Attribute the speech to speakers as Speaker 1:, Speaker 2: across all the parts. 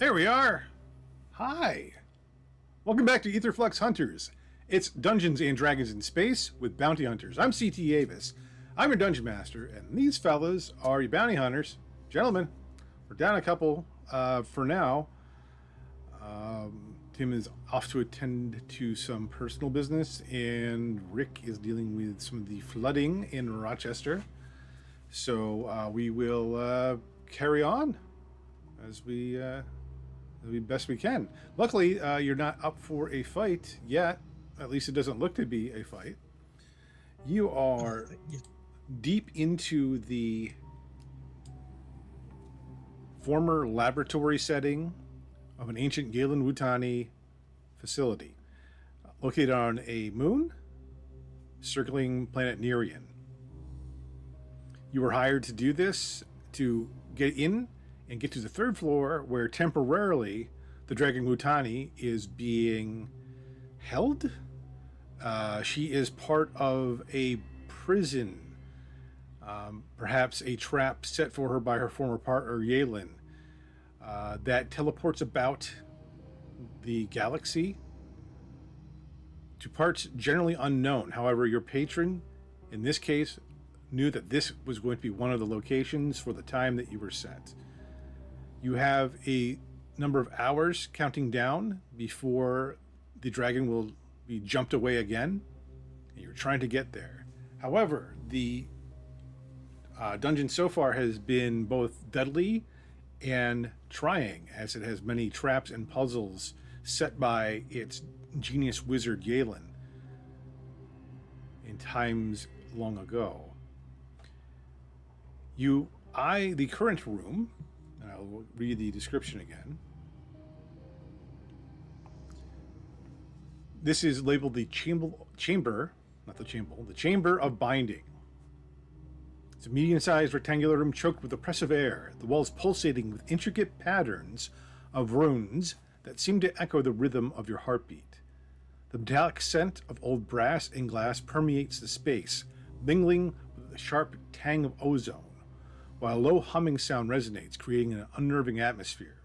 Speaker 1: There we are. Hi. Welcome back to Etherflux Hunters. It's Dungeons and Dragons in Space with Bounty Hunters. I'm CT Avis. I'm your Dungeon Master, and these fellas are your Bounty Hunters. Gentlemen, we're down a couple for now. Tim is off to attend to some personal business, and Rick is dealing with some of the flooding in Rochester. So we will carry on as we best we can. Luckily, you're not up for a fight yet. At least it doesn't look to be a fight. You are deep into the former laboratory setting of an ancient Galen Wutani facility, located on a moon circling planet Nerian. You were hired to do this to get in and get to the third floor, where temporarily the Dragon Wutani is being held. She is part of a prison, perhaps a trap set for her by her former partner Yalen, that teleports about the galaxy to parts generally unknown. However, your patron, in this case, knew that this was going to be one of the locations for the time that you were set. You have a number of hours counting down before the dragon will be jumped away again, and you're trying to get there. However, the dungeon so far has been both deadly and trying, as it has many traps and puzzles set by its genius wizard Yalen in times long ago. You eye the current room, and I'll read the description again. This is labeled the chamber of binding. It's a medium-sized rectangular room choked with oppressive air, the walls pulsating with intricate patterns of runes that seem to echo the rhythm of your heartbeat. The metallic scent of old brass and glass permeates the space, mingling with the sharp tang of ozone, while a low humming sound resonates, creating an unnerving atmosphere.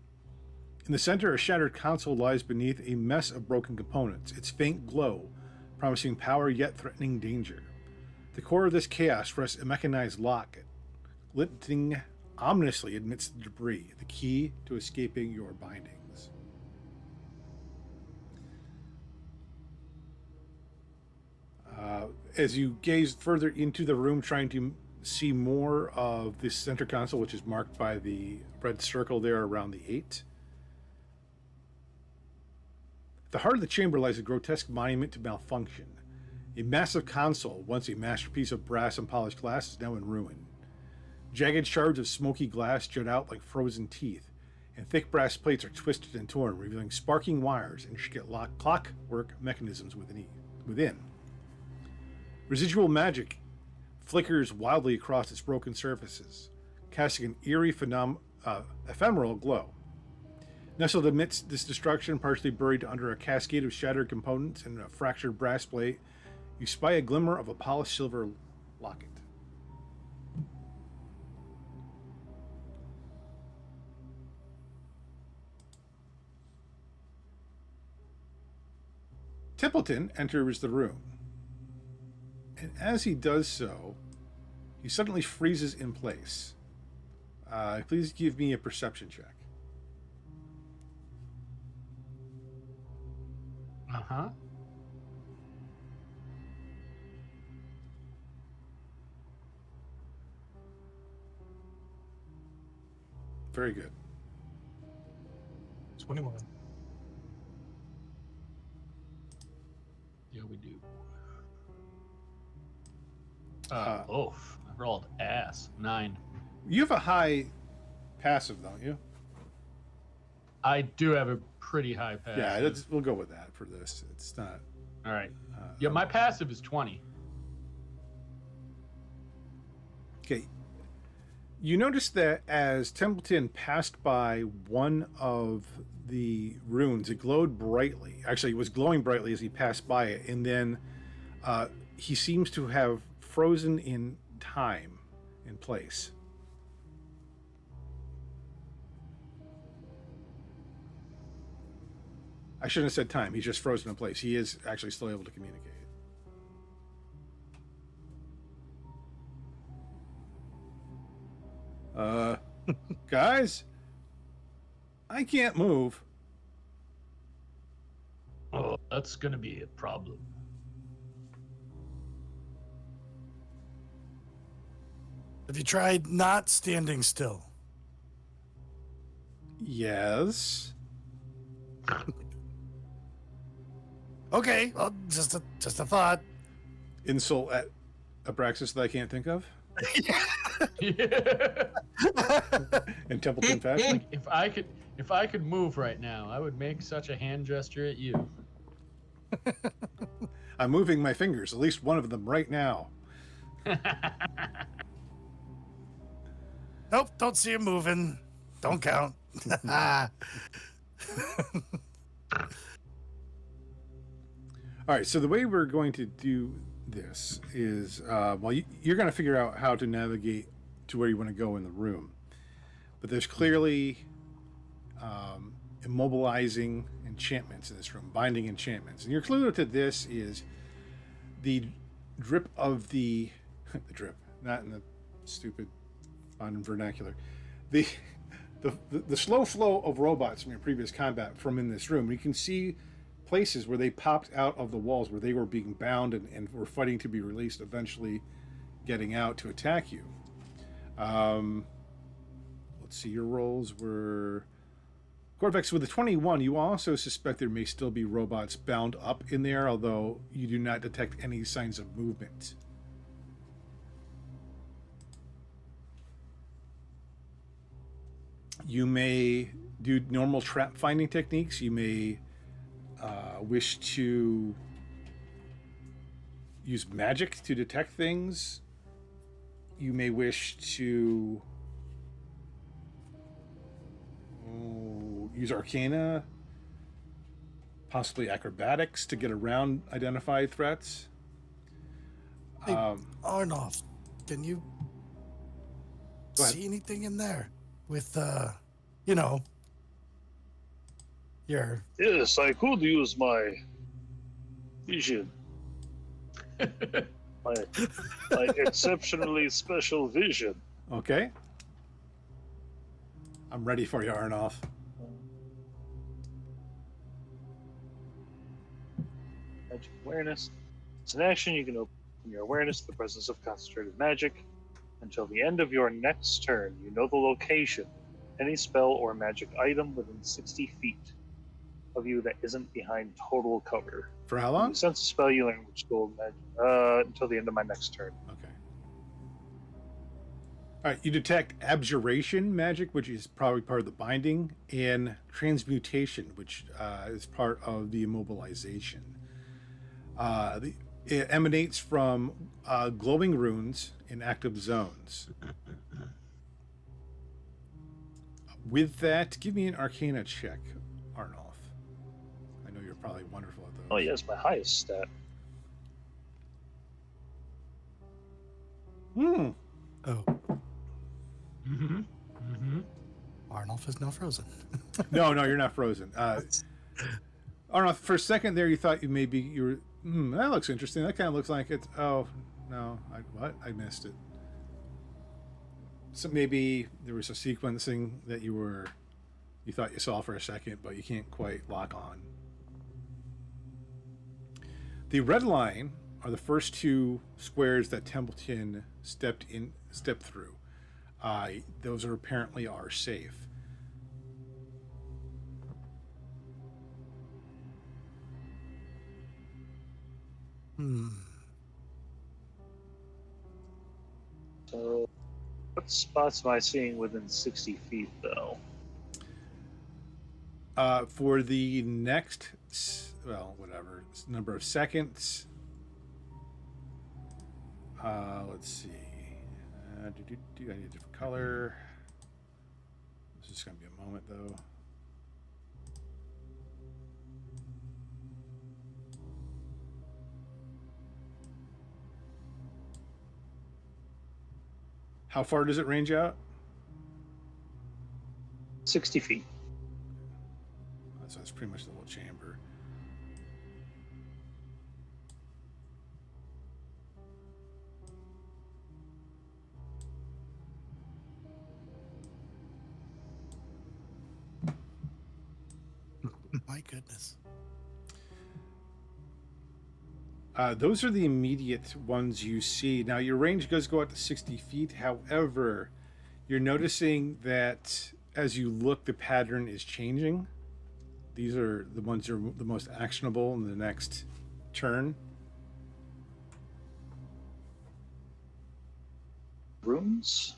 Speaker 1: In the center, a shattered console lies beneath a mess of broken components, its faint glow promising power yet threatening danger. The core of this chaos rests a mechanized locket, glinting ominously amidst the debris, the key to escaping your bindings. As you gaze further into the room, trying to see more of this center console, which is marked by the red circle there around the 8. At the heart of the chamber lies a grotesque monument to malfunction. A massive console, once a masterpiece of brass and polished glass, is now in ruin. Jagged shards of smoky glass jut out like frozen teeth, and thick brass plates are twisted and torn, revealing sparking wires and intricate clockwork mechanisms within. Residual magic flickers wildly across its broken surfaces, casting an eerie ephemeral glow. Nestled amidst this destruction, partially buried under a cascade of shattered components and a fractured brass plate, you spy a glimmer of a polished silver locket. Templeton enters the room, and as he does so, he suddenly freezes in place. Please give me a perception check.
Speaker 2: Uh-huh.
Speaker 1: Very good.
Speaker 2: 21. Yeah, we do. I rolled ass. 9.
Speaker 1: You have a high passive, don't you?
Speaker 2: I do have a pretty high passive.
Speaker 1: Yeah, we'll go with that for this. It's not...
Speaker 2: All right. Yeah, my passive is 20.
Speaker 1: Okay. You notice that as Templeton passed by one of the runes, it glowed brightly. Actually, it was glowing brightly as he passed by it, and then he seems to have frozen in time in place. I shouldn't have said time. He's just frozen in place. He is actually still able to communicate. Guys, I can't move.
Speaker 2: Oh, that's going to be a problem.
Speaker 3: Have you tried not standing still?
Speaker 1: Yes.
Speaker 3: Okay, well, just a thought.
Speaker 1: Insult at Abraxas that I can't think of.
Speaker 2: Yeah.
Speaker 1: In Templeton fashion.
Speaker 2: Like if I could move right now, I would make such a hand gesture at you.
Speaker 1: I'm moving my fingers, at least one of them right now.
Speaker 3: Nope, don't see him moving. Don't count.
Speaker 1: All right, so the way we're going to do this is, you're going to figure out how to navigate to where you want to go in the room. But there's clearly immobilizing enchantments in this room, binding enchantments. And your clue to this is the drip of the drip, not in the stupid modern vernacular. The slow flow of robots from your previous combat from in this room. You can see places where they popped out of the walls where they were being bound and were fighting to be released, eventually getting out to attack you. Let's see, your rolls were... Corvex, with the 21, you also suspect there may still be robots bound up in there, although you do not detect any signs of movement. You may do normal trap finding techniques. You may wish to use magic to detect things. You may wish to use arcana, possibly acrobatics to get around identified threats.
Speaker 3: Hey, Arnoff, can you see anything in there with, your...
Speaker 4: Yes, I could use my vision. my exceptionally special vision.
Speaker 1: Okay. I'm ready for you, Arnoff.
Speaker 4: Magic awareness. It's an action. You can open your awareness to the presence of concentrated magic. Until the end of your next turn, you know the location. Any spell or magic item within 60 feet of you that isn't behind total cover.
Speaker 1: For how long?
Speaker 4: You sense a spell, you learn which school magic until the end of my next turn.
Speaker 1: Okay. All right, you detect abjuration magic, which is probably part of the binding, and transmutation, which is part of the immobilization. It emanates from glowing runes in active zones. With that, give me an Arcana check, Arnoff. I know you're probably wonderful at those.
Speaker 4: Oh, yes, my highest stat.
Speaker 1: Hmm.
Speaker 3: Oh,
Speaker 2: Mm-hmm. Mm-hmm.
Speaker 3: Arnoff is now frozen.
Speaker 1: No, you're not frozen. Arnoff, for a second there, you thought you were. That looks interesting. That kind of looks like it's. Oh no! I missed it. So maybe there was a sequencing that you thought you saw for a second, but you can't quite lock on. The red line are the first two squares that Templeton stepped through. Those apparently are safe.
Speaker 4: So, what spots am I seeing within 60 feet, though?
Speaker 1: For the next, number of seconds. Let's see. I need a different color. This is going to be a moment, though. How far does it range out?
Speaker 4: 60 feet.
Speaker 1: So It's pretty much the whole chamber.
Speaker 3: My goodness.
Speaker 1: Those are the immediate ones you see. Now, your range does go out to 60 feet. However, you're noticing that as you look, the pattern is changing. These are the ones that are the most actionable in the next turn.
Speaker 4: Runes?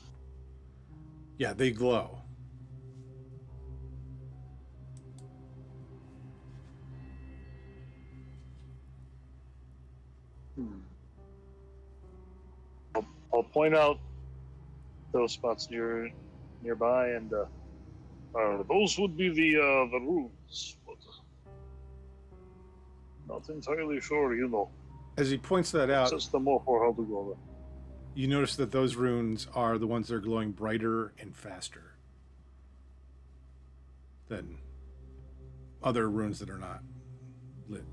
Speaker 1: Yeah, they glow.
Speaker 4: I'll point out those spots nearby, and those would be the runes, but not entirely sure.
Speaker 1: As he points that out,
Speaker 4: It's just more for how to go there.
Speaker 1: you notice that those runes are the ones that are glowing brighter and faster than other runes that are not lit.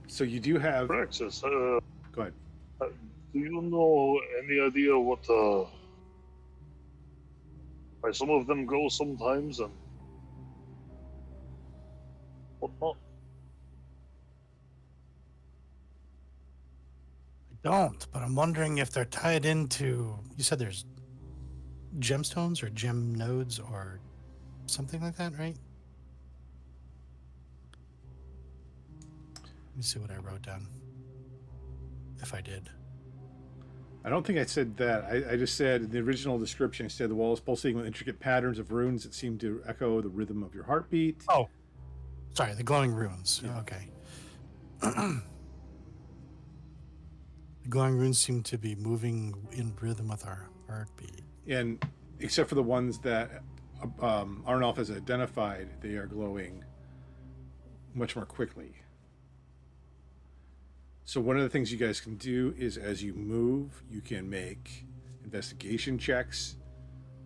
Speaker 1: So you do have.
Speaker 4: Praxis,
Speaker 1: Go ahead.
Speaker 4: do you know any idea what why some of them go sometimes and whatnot?
Speaker 3: I don't, but I'm wondering if they're tied into. You said there's gemstones or gem nodes or something like that, right? Let me see what I wrote down. If I did.
Speaker 1: I don't think I said that. I just said in the original description, I said the wall is pulsating with intricate patterns of runes that seem to echo the rhythm of your heartbeat.
Speaker 3: Oh, sorry, the glowing runes.
Speaker 1: Yeah.
Speaker 3: Okay. The glowing runes seem to be moving in rhythm with our heartbeat.
Speaker 1: And except for the ones that Arnolf has identified, they are glowing much more quickly. So one of the things you guys can do is as you move, you can make investigation checks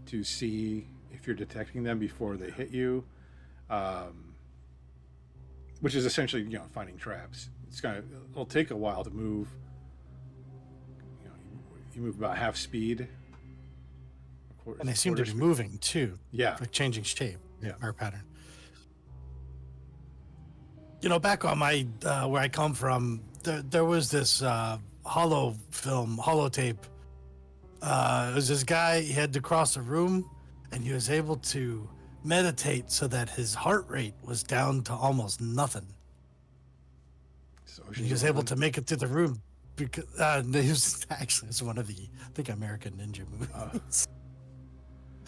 Speaker 1: to see if you're detecting them before they hit you, which is essentially, finding traps. It'll take a while to move. You move about half speed.
Speaker 3: And they seem to be moving too.
Speaker 1: Yeah.
Speaker 3: Like changing shape.
Speaker 1: Yeah.
Speaker 3: Or pattern. Back on my where I come from, there was this holotape. It was this guy, he had to cross a room, and he was able to meditate so that his heart rate was down to almost nothing.
Speaker 1: So
Speaker 3: He was able to make it through the room because he was actually it's one of the American Ninja movies.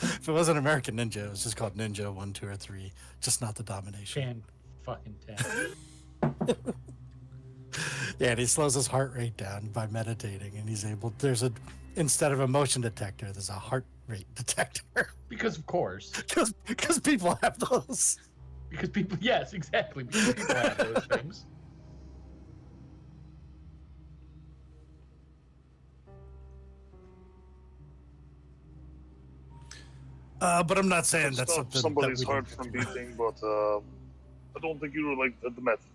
Speaker 3: If it wasn't American Ninja, it was just called Ninja 1, 2, or 3. Just not the Domination.
Speaker 2: Fucking 10.
Speaker 3: Yeah, and he slows his heart rate down by meditating, and he's able. Instead of a motion detector, there's a heart rate detector.
Speaker 2: Because of course.
Speaker 3: Because people have those.
Speaker 2: Because people, yes, exactly. Because people have those things.
Speaker 3: But I'm not saying that's
Speaker 4: Stop
Speaker 3: something
Speaker 4: somebody's
Speaker 3: that we
Speaker 4: heart
Speaker 3: don't
Speaker 4: from
Speaker 3: do.
Speaker 4: beating, but I don't think you like the method.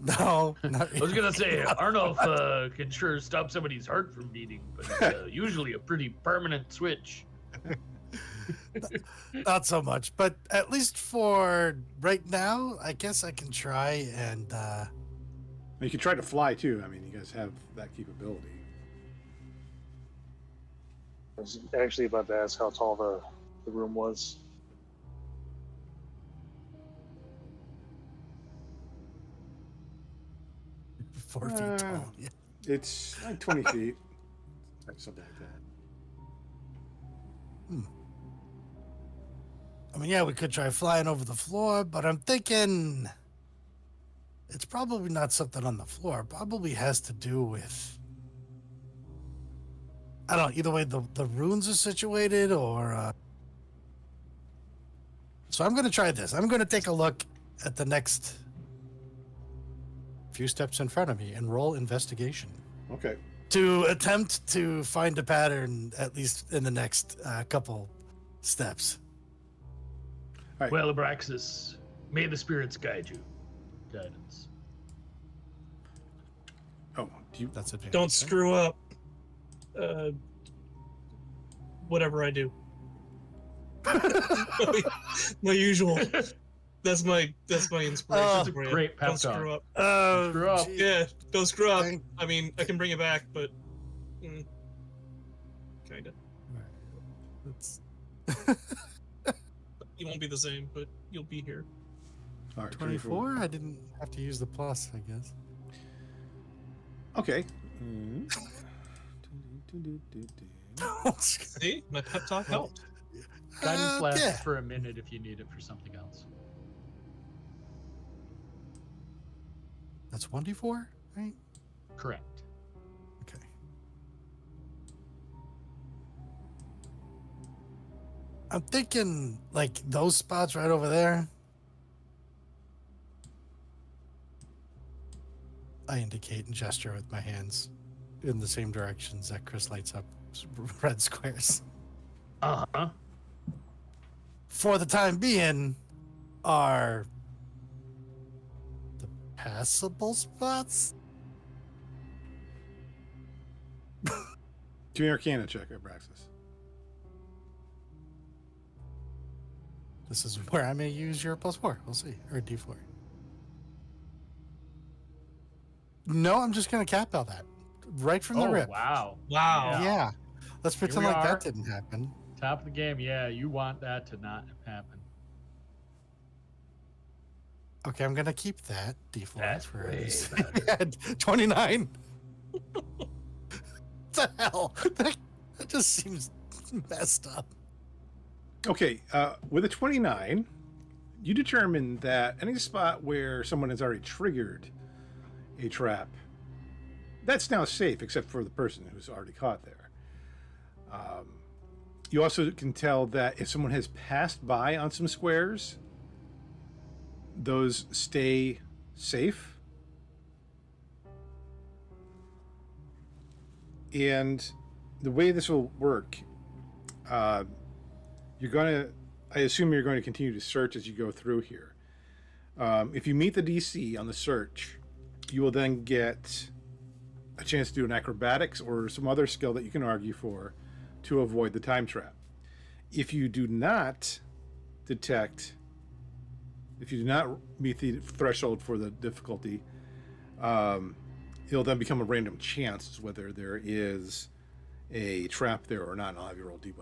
Speaker 3: No, not
Speaker 2: I was gonna say Arnulf can sure stop somebody's heart from beating, but it's usually a pretty permanent switch.
Speaker 3: not so much. But at least for right now, I guess I can try and.
Speaker 1: You can try to fly too. I mean, you guys have that capability.
Speaker 4: I was actually about to ask how tall the room was.
Speaker 3: Four feet tall. Yeah.
Speaker 1: It's like 20 feet, something like that.
Speaker 3: I mean, yeah, we could try flying over the floor, but I'm thinking it's probably not something on the floor. It probably has to do with I don't know, either way the runes are situated or so I'm gonna try this. I'm gonna take a look at the next few steps in front of me and roll investigation
Speaker 1: Okay.
Speaker 3: to attempt to find a pattern at least in the next couple steps.
Speaker 1: Right.
Speaker 2: Well, Abraxas, may the spirits guide you. Guidance.
Speaker 1: Oh, do you?
Speaker 3: That's it.
Speaker 5: Don't screw up. Whatever I do. My usual. That's my inspiration.
Speaker 3: Oh,
Speaker 5: for you.
Speaker 2: great pep
Speaker 5: Don't
Speaker 2: talk.
Speaker 5: screw up.
Speaker 3: Oh,
Speaker 2: Screw up.
Speaker 3: gee.
Speaker 5: Yeah, don't screw up.
Speaker 3: Thank-
Speaker 5: I mean, I can bring it back, but kinda.
Speaker 3: That's
Speaker 5: You won't be the same, but you'll be here.
Speaker 1: All right,
Speaker 3: 24. I didn't have to use the plus, I guess.
Speaker 1: Okay.
Speaker 5: See, my pep talk helped.
Speaker 2: Guidance lasts
Speaker 3: yeah.
Speaker 2: for a minute if you need it for something else.
Speaker 3: That's 1d4, right?
Speaker 2: Correct.
Speaker 3: Okay. I'm thinking like those spots right over there. I indicate and gesture with my hands in the same directions that Chris lights up red squares.
Speaker 2: Uh-huh.
Speaker 3: For the time being, are the passable spots?
Speaker 1: Do an Arcana check, Abraxas.
Speaker 3: This is where I may use your +4. We'll see. Or D4. No, I'm just going to cap out that. Right from the
Speaker 2: Oh,
Speaker 3: rip.
Speaker 2: wow.
Speaker 5: Wow.
Speaker 3: Yeah. Let's pretend
Speaker 2: we
Speaker 3: like
Speaker 2: are.
Speaker 3: that didn't happen.
Speaker 2: Top of the game. Yeah, you want that to not happen.
Speaker 3: Okay, I'm going to keep that D4
Speaker 2: That's
Speaker 3: for
Speaker 2: way
Speaker 3: this.
Speaker 2: better.
Speaker 3: 29. What the hell? That just seems messed up.
Speaker 1: Okay, with a 29, you determine that any spot where someone has already triggered a trap, that's now safe, except for the person who's already caught there. You also can tell that if someone has passed by on some squares, those stay safe. And the way this will work, I assume you're going to continue to search as you go through here. If you meet the DC on the search, you will then get a chance to do an acrobatics or some other skill that you can argue for to avoid the time trap. If you do not meet the threshold for the difficulty, it'll then become a random chance as whether there is a trap there or not, and I'll have you roll D100.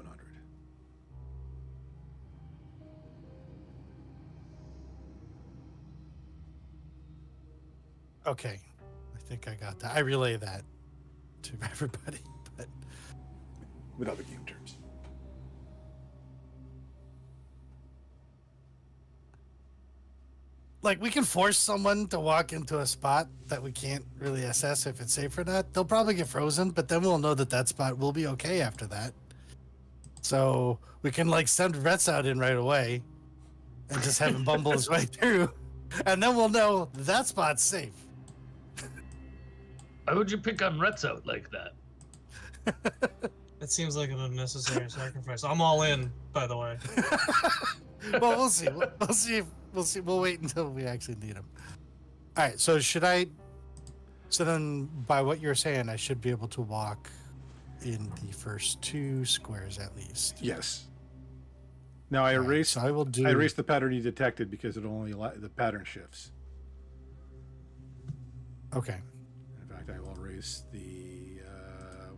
Speaker 3: Okay. I think I got that. I relay that to everybody. But
Speaker 1: With other game terms.
Speaker 3: like we can force someone to walk into a spot that we can't really assess if it's safe or not. They'll probably get frozen, but then we'll know that that spot will be okay after that. So we can like send Retz out in right away and just have him bumble his way through, and then we'll know that spot's safe.
Speaker 2: Why would you pick on Retz out like that?
Speaker 5: That seems like an unnecessary sacrifice. I'm all in, by the way.
Speaker 3: Well, we'll see. We'll see. We'll see. We'll wait until we actually need him. All right. So should I? So then, by what you're saying, I should be able to walk in the first 2 squares at least.
Speaker 1: Yes. Now I
Speaker 3: All right,
Speaker 1: erased.
Speaker 3: so I will do.
Speaker 1: I erased the pattern you detected because it only the pattern shifts.
Speaker 3: Okay.
Speaker 1: In fact, I will erase the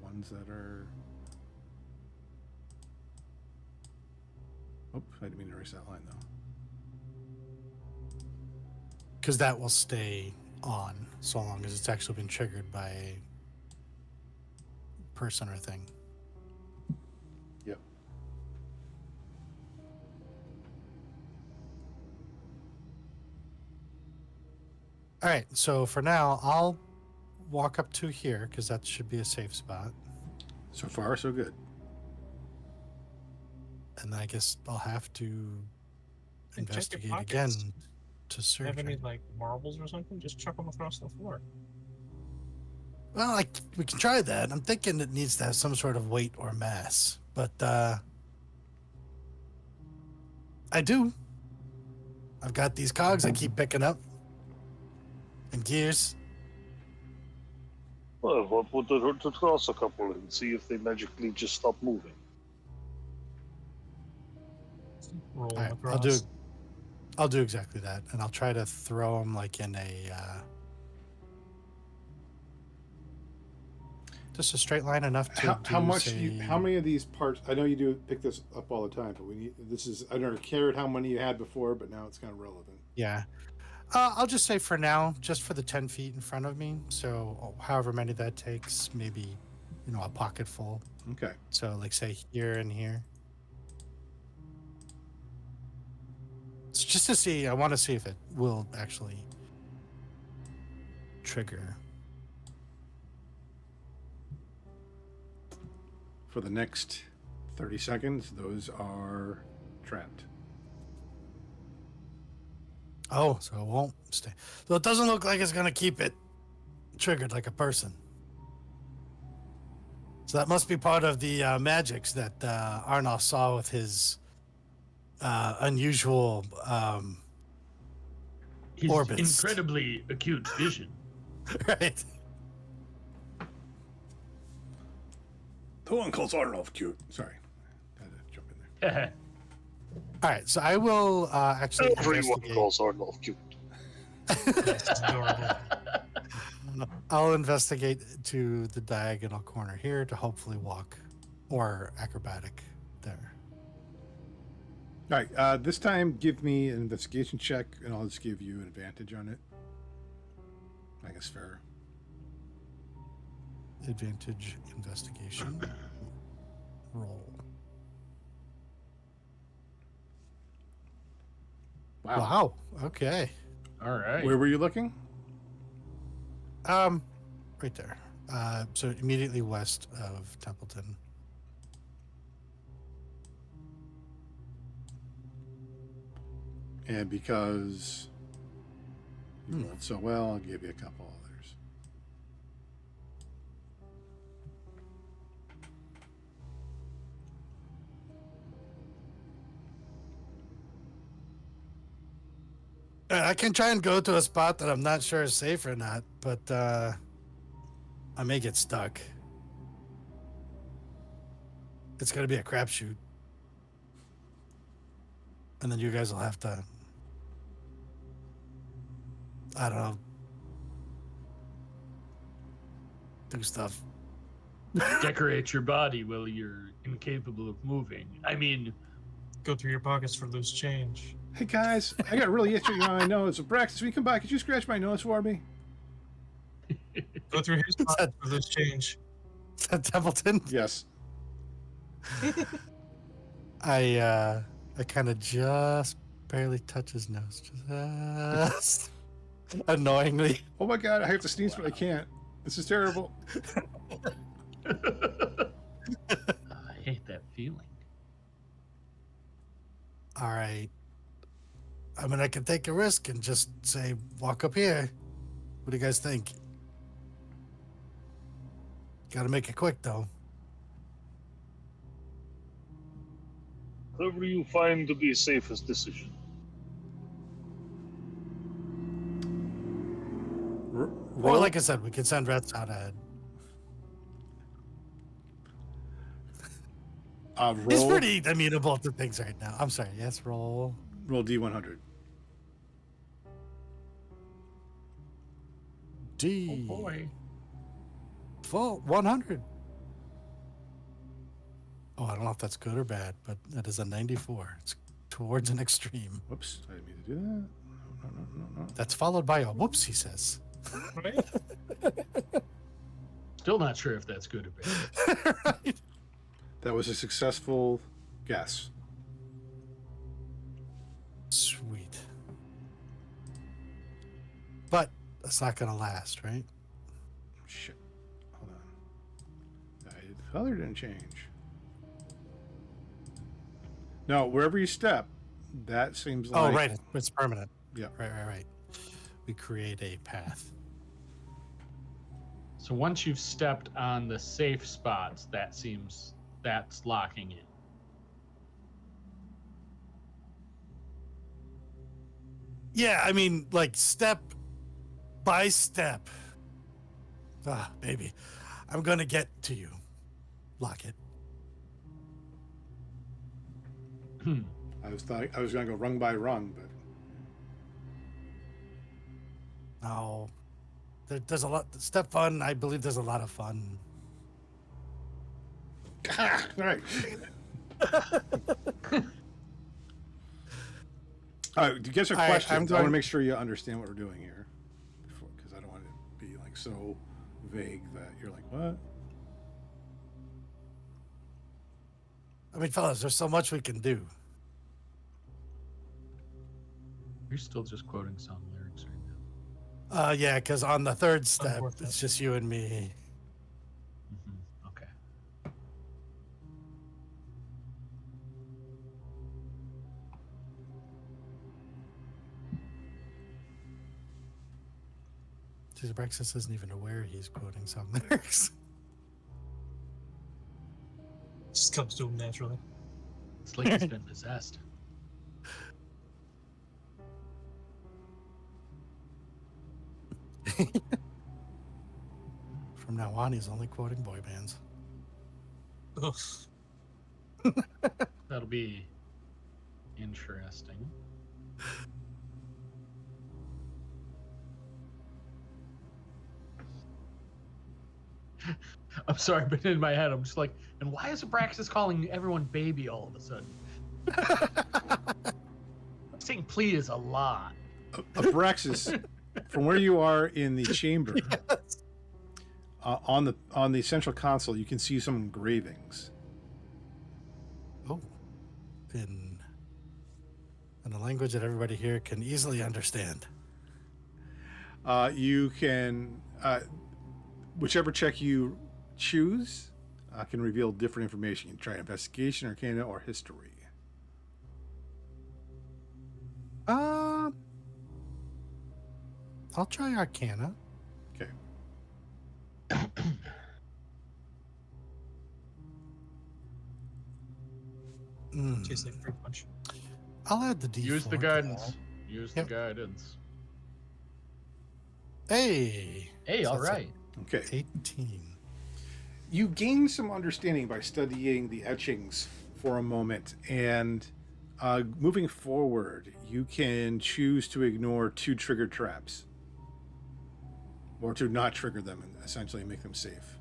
Speaker 1: ones that are. Oh, I didn't mean to erase that line though.
Speaker 3: Because that will stay on so long as it's actually been triggered by a person or thing.
Speaker 1: Yep.
Speaker 3: All right. So for now, I'll walk up to here because that should be a safe spot.
Speaker 1: So far, so good.
Speaker 3: And I guess I'll have to
Speaker 5: And check your
Speaker 3: investigate
Speaker 5: pockets.
Speaker 3: again to
Speaker 5: Have
Speaker 3: search.
Speaker 5: any like marbles or something? Just chuck them across the floor.
Speaker 3: Well, we can try that. I'm thinking it needs to have some sort of weight or mass, but I do. I've got these cogs I keep picking up, and gears.
Speaker 4: Well, what would it hurt to toss a couple and see if they magically just stop moving?
Speaker 5: Roll
Speaker 3: All
Speaker 5: them
Speaker 3: right,
Speaker 5: across.
Speaker 3: I'll do exactly that, and I'll try to throw them like in a just a straight line enough to
Speaker 1: How
Speaker 3: do,
Speaker 1: much?
Speaker 3: say,
Speaker 1: How many of these parts? I know you do pick this up all the time, but we need. This is. I never cared how many you had before, but now it's kind of relevant.
Speaker 3: Yeah. I'll just say for now, just for the 10 feet in front of me. So however many that takes, maybe, a pocket full.
Speaker 1: Okay.
Speaker 3: So like say here and here. So just to see, I want to see if it will actually trigger.
Speaker 1: For the next 30 seconds, those are trapped.
Speaker 3: Oh, so it won't stay. So it doesn't look like it's going to keep it triggered like a person. So that must be part of the magics that Arnoff saw with his unusual
Speaker 2: His
Speaker 3: orbits.
Speaker 2: incredibly acute vision.
Speaker 3: Right.
Speaker 1: The one calls Arnold cute. Sorry. I had to jump in there.
Speaker 3: All right. So I will actually
Speaker 4: Everyone
Speaker 3: investigate.
Speaker 4: calls Arnold cute.
Speaker 5: It's adorable.
Speaker 3: I'll investigate to the diagonal corner here to hopefully walk or acrobatic there.
Speaker 1: All right. This time, give me an investigation check, and I'll just give you an advantage on it. I guess fair.
Speaker 3: Advantage investigation. Roll. Wow. Okay.
Speaker 2: All right.
Speaker 1: Where were you looking?
Speaker 3: Right there. So immediately west of Templeton.
Speaker 1: And because you rolled so well, I'll give you a couple others.
Speaker 3: I can try and go to a spot that I'm not sure is safe or not, but I may get stuck. It's going to be a crapshoot. And then you guys will have to, I don't know, do stuff.
Speaker 2: Decorate your body while you're incapable of moving. I mean,
Speaker 5: Go through your pockets for loose change.
Speaker 1: Hey guys, I got really itchy on my nose. So Braxton, will you come by? Could you scratch my nose for me?
Speaker 5: Go through his pockets for loose change.
Speaker 3: Is that Templeton?
Speaker 1: Yes.
Speaker 3: I kind of just barely touch his nose. Just annoyingly.
Speaker 1: Oh my god, I have to sneeze, but I can't. This is terrible.
Speaker 2: I hate that feeling.
Speaker 3: All right. I mean, I can take a risk and just say, walk up here. What do you guys think? Got to make it quick, though.
Speaker 4: Whatever you find to be safest decision.
Speaker 3: Or, like I said, we can send Reds out ahead. He's
Speaker 1: Roll,
Speaker 3: pretty amenable to things right now. I'm sorry. Yes, roll.
Speaker 1: roll D100.
Speaker 3: D.
Speaker 2: Oh boy.
Speaker 3: Full 100. Oh, I don't know if that's good or bad, but that is a 94. It's towards an extreme.
Speaker 1: Whoops, I didn't mean to do that. No.
Speaker 3: That's followed by a whoops, he says.
Speaker 5: Right?
Speaker 2: Still not sure if that's good or bad.
Speaker 3: Right.
Speaker 1: That was a successful guess.
Speaker 3: Sweet. But that's not going to last, right?
Speaker 1: Shit. Hold on. Color didn't change. No, wherever you step, that seems like.
Speaker 3: Oh, right. It's permanent.
Speaker 1: Yeah.
Speaker 3: Right. We create a path.
Speaker 2: So once you've stepped on the safe spots, that's locking in.
Speaker 3: Yeah, I mean, like step by step. Ah, baby, I'm gonna get to you. Locket.
Speaker 1: I was going to go rung by rung, but
Speaker 3: No, there's a lot. Step fun. I believe there's a lot of fun.
Speaker 1: all right. All right, to get your
Speaker 3: All right,
Speaker 1: questions,
Speaker 3: I'm
Speaker 1: I want
Speaker 3: going-
Speaker 1: to make sure you understand what we're doing here, because I don't want it to be like so vague that you're like, what?
Speaker 3: I mean, fellas, there's so much we can do.
Speaker 2: You're still just quoting song lyrics right now.
Speaker 3: Yeah, because on the third step,
Speaker 5: Unfortunate.
Speaker 3: it's just you and me.
Speaker 2: Okay.
Speaker 3: Jeez, Brexis isn't even aware he's quoting some lyrics.
Speaker 5: Just comes to him naturally.
Speaker 2: It's like he's been possessed.
Speaker 3: From now on, he's only quoting boy bands.
Speaker 5: Ugh.
Speaker 2: That'll be interesting. I'm sorry, but in my head, I'm just like, and why is Abraxas calling everyone baby all of a sudden? Saying please is a lot.
Speaker 1: Abraxas, from where you are in the chamber, on the central console, you can see some engravings.
Speaker 3: Oh, in a language that everybody here can easily understand.
Speaker 1: You can, whichever check you choose, can reveal different information. You can try investigation, arcana, or history.
Speaker 3: I'll try Arcana.
Speaker 1: Okay.
Speaker 5: Tastes like fruit punch.
Speaker 3: I'll add the D4.
Speaker 2: Use the
Speaker 3: to
Speaker 2: guidance.
Speaker 3: that.
Speaker 2: Use
Speaker 3: Yep.
Speaker 2: the guidance.
Speaker 3: Hey.
Speaker 2: Hey,
Speaker 3: So
Speaker 2: all
Speaker 3: that's a
Speaker 2: right.
Speaker 1: Okay.
Speaker 3: 18.
Speaker 1: You gain some understanding by studying the etchings for a moment, and moving forward, you can choose to ignore 2 triggered traps, or to not trigger them and essentially make them safe.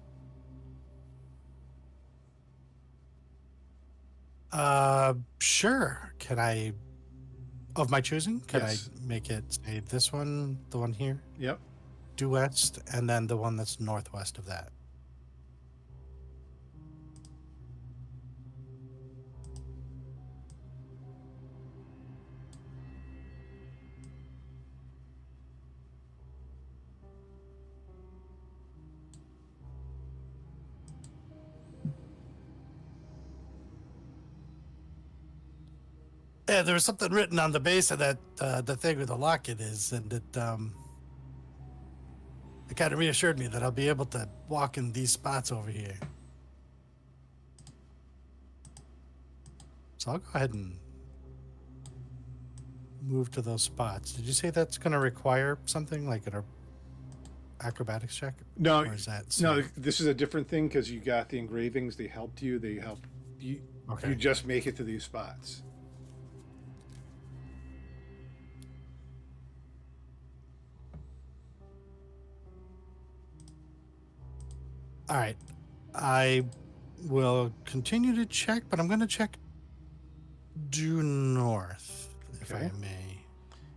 Speaker 3: Sure. Can I, of my choosing, can
Speaker 1: Yes.
Speaker 3: I make it say this one, the one here,
Speaker 1: Yep.
Speaker 3: due west, and then the one that's northwest of that? Yeah, there was something written on the base of that the thing where the locket is, and it kind of reassured me that I'll be able to walk in these spots over here. So I'll go ahead and move to those spots. Did you say that's going to require something like an acrobatics check?
Speaker 1: No,
Speaker 3: Or is that
Speaker 1: no. This is a different thing because you got the engravings. They helped you. They helped you.
Speaker 3: Okay.
Speaker 1: You just make it to these spots.
Speaker 3: All right. I will continue to check, but I'm going to check due north, if
Speaker 1: Okay.
Speaker 3: I may.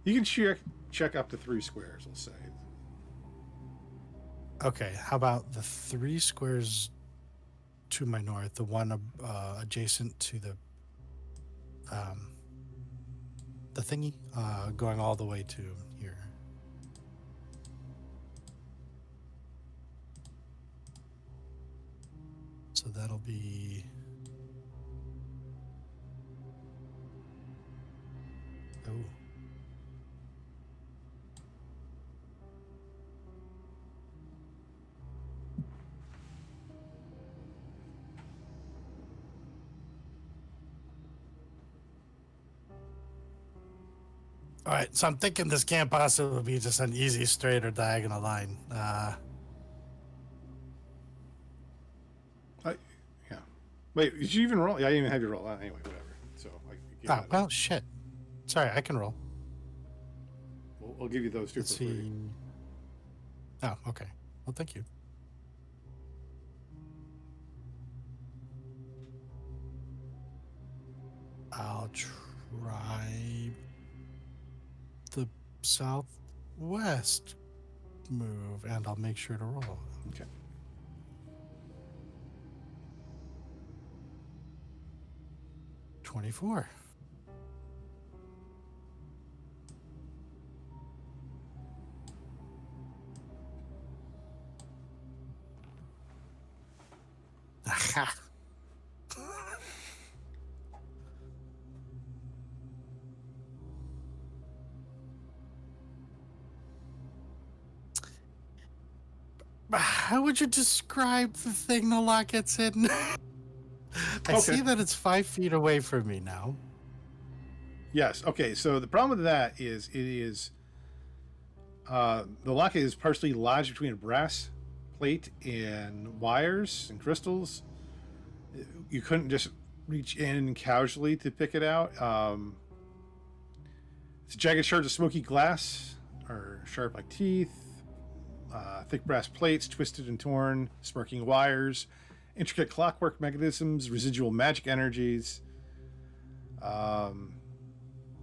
Speaker 1: You can check up to 3 squares. Let's say.
Speaker 3: Okay, how about the 3 squares to my north, the one adjacent to the thingy, going all the way to here. So that'll be. Oh. All right, so I'm thinking this can't possibly be just an easy straight or diagonal line.
Speaker 1: Yeah. Wait, did you even roll? Yeah, I didn't even have you roll. Anyway, whatever. So
Speaker 3: Well, shit. Sorry, I can roll.
Speaker 1: We'll give you those two
Speaker 3: Let's
Speaker 1: for free.
Speaker 3: see. Oh, okay. Well, thank you. I'll try the southwest move, and I'll make sure to roll.
Speaker 1: Okay.
Speaker 3: $24. Aha. How would you describe the thing the lock gets in? I see that it's 5 feet away from me now.
Speaker 1: Yes. Okay. So the problem with that is the locket is partially lodged between a brass plate and wires and crystals. You couldn't just reach in casually to pick it out. It's jagged shards of smoky glass, or sharp like teeth. Thick brass plates, twisted and torn, smirking wires, intricate clockwork mechanisms, residual magic energies,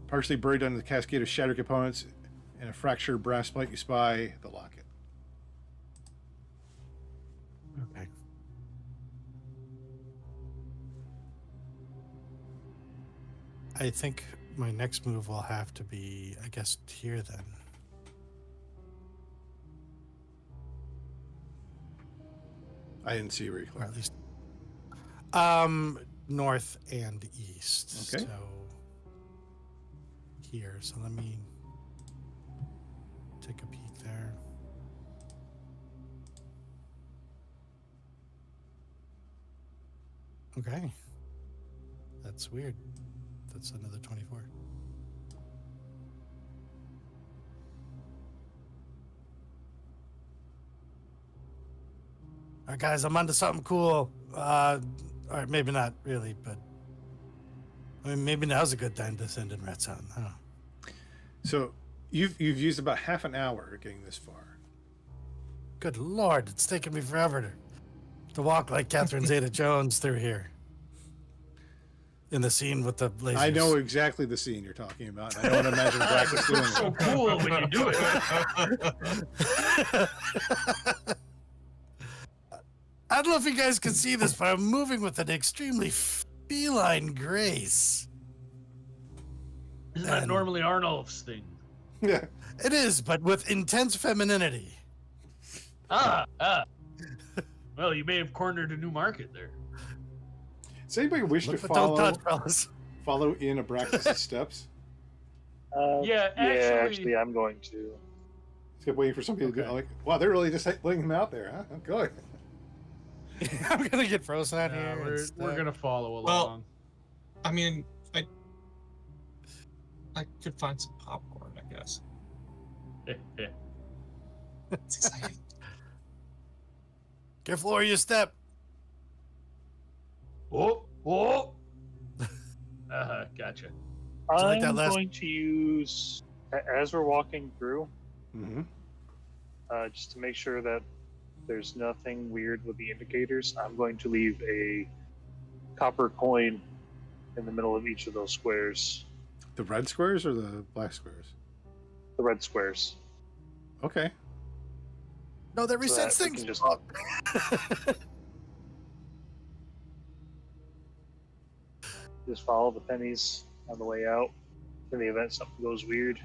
Speaker 1: partially buried under the cascade of shattered components, and a fractured brass plate. You spy the locket.
Speaker 3: Okay. I think my next move will have to be, I guess, here then.
Speaker 1: I didn't see where you
Speaker 3: Or
Speaker 1: clicked.
Speaker 3: at least north and east.
Speaker 1: Okay.
Speaker 3: So here. So let me take a peek there. Okay. That's weird. That's another 24. All right, guys, I'm onto something cool. All right, maybe not really, but I mean, maybe now's a good time to send in Red Sound. I don't know.
Speaker 1: So you've used about half an hour getting this far.
Speaker 3: Good Lord, it's taken me forever to walk like Catherine Zeta-Jones through here. In the scene with the lasers.
Speaker 1: I know exactly the scene you're talking about. And I don't imagine Braxis doing
Speaker 2: So
Speaker 1: it.
Speaker 2: cool when you do it.
Speaker 3: I don't know if you guys can see this, but I'm moving with an extremely feline grace.
Speaker 2: Isn't that
Speaker 3: And-
Speaker 2: normally Arnulf's thing?
Speaker 1: Yeah.
Speaker 3: It is, but with intense femininity.
Speaker 2: Ah. Well, you may have cornered a new market there.
Speaker 1: Does anybody wish
Speaker 3: Look
Speaker 1: to
Speaker 3: but don't
Speaker 1: follow
Speaker 3: touch, fellas.
Speaker 1: follow in Abraxas' steps?
Speaker 2: Yeah, actually-
Speaker 4: I'm going to.
Speaker 1: Just kept waiting for somebody to do like, wow, they're really just letting him out there, huh? Okay.
Speaker 3: I'm gonna get frozen out
Speaker 2: Yeah,
Speaker 3: here.
Speaker 2: we're gonna follow
Speaker 5: Well-
Speaker 2: along.
Speaker 5: I mean, I could find some popcorn, I guess. It's exciting.
Speaker 3: Careful where you step.
Speaker 2: Oh. Gotcha.
Speaker 3: like
Speaker 4: I'm
Speaker 3: that last-
Speaker 4: going to use, as we're walking through,
Speaker 1: Mm-hmm.
Speaker 4: just to make sure that there's nothing weird with the indicators, I'm going to leave a copper coin in the middle of each of those squares.
Speaker 1: The red squares or the black squares?
Speaker 4: The red squares.
Speaker 1: Okay.
Speaker 3: No, that
Speaker 4: So
Speaker 3: resets
Speaker 4: that we
Speaker 3: things.
Speaker 4: can just- Just follow the pennies on the way out in the event something goes weird.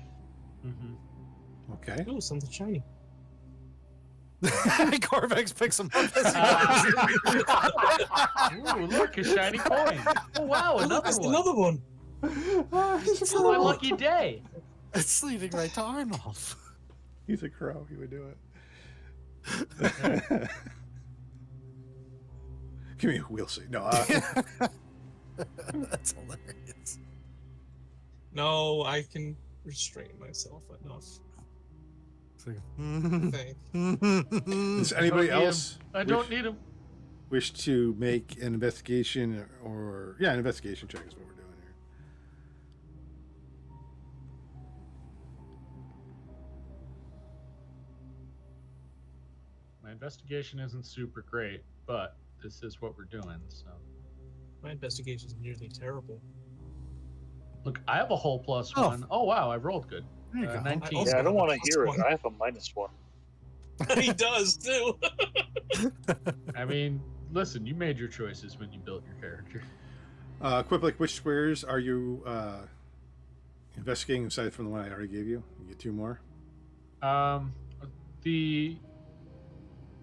Speaker 2: Mm-hmm.
Speaker 1: Okay.
Speaker 5: Ooh, something shiny.
Speaker 3: Corvex picks him up as he
Speaker 2: Ooh, look, a shiny coin. Oh wow,
Speaker 5: Oh, look,
Speaker 2: another
Speaker 5: there's
Speaker 2: one.
Speaker 5: another one.
Speaker 2: It's my lucky day.
Speaker 3: It's leading right to Arnulf.
Speaker 1: He's a crow. He would do it. Give me a we'll see. No,
Speaker 3: That's hilarious.
Speaker 5: No, I can restrain myself enough.
Speaker 3: It's like,
Speaker 5: I think.
Speaker 1: does anybody
Speaker 2: Don't need
Speaker 1: else
Speaker 2: I don't need him.
Speaker 1: wish to make an investigation or an investigation check is what we're doing here.
Speaker 2: My investigation isn't super great, but this is what we're doing. So
Speaker 5: My investigation is nearly terrible.
Speaker 2: look, I have a whole plus
Speaker 3: Oh.
Speaker 2: one. Oh wow, I rolled good.
Speaker 3: There you go.
Speaker 2: 19.
Speaker 5: also
Speaker 4: Yeah, I don't
Speaker 5: have a
Speaker 4: want to
Speaker 5: plus
Speaker 4: hear
Speaker 5: one.
Speaker 4: it. I have a -1.
Speaker 5: He does too.
Speaker 2: I mean, listen, you made your choices when you built your character.
Speaker 1: Quiplik, which squares are you investigating aside from the one I already gave you? You get 2 more.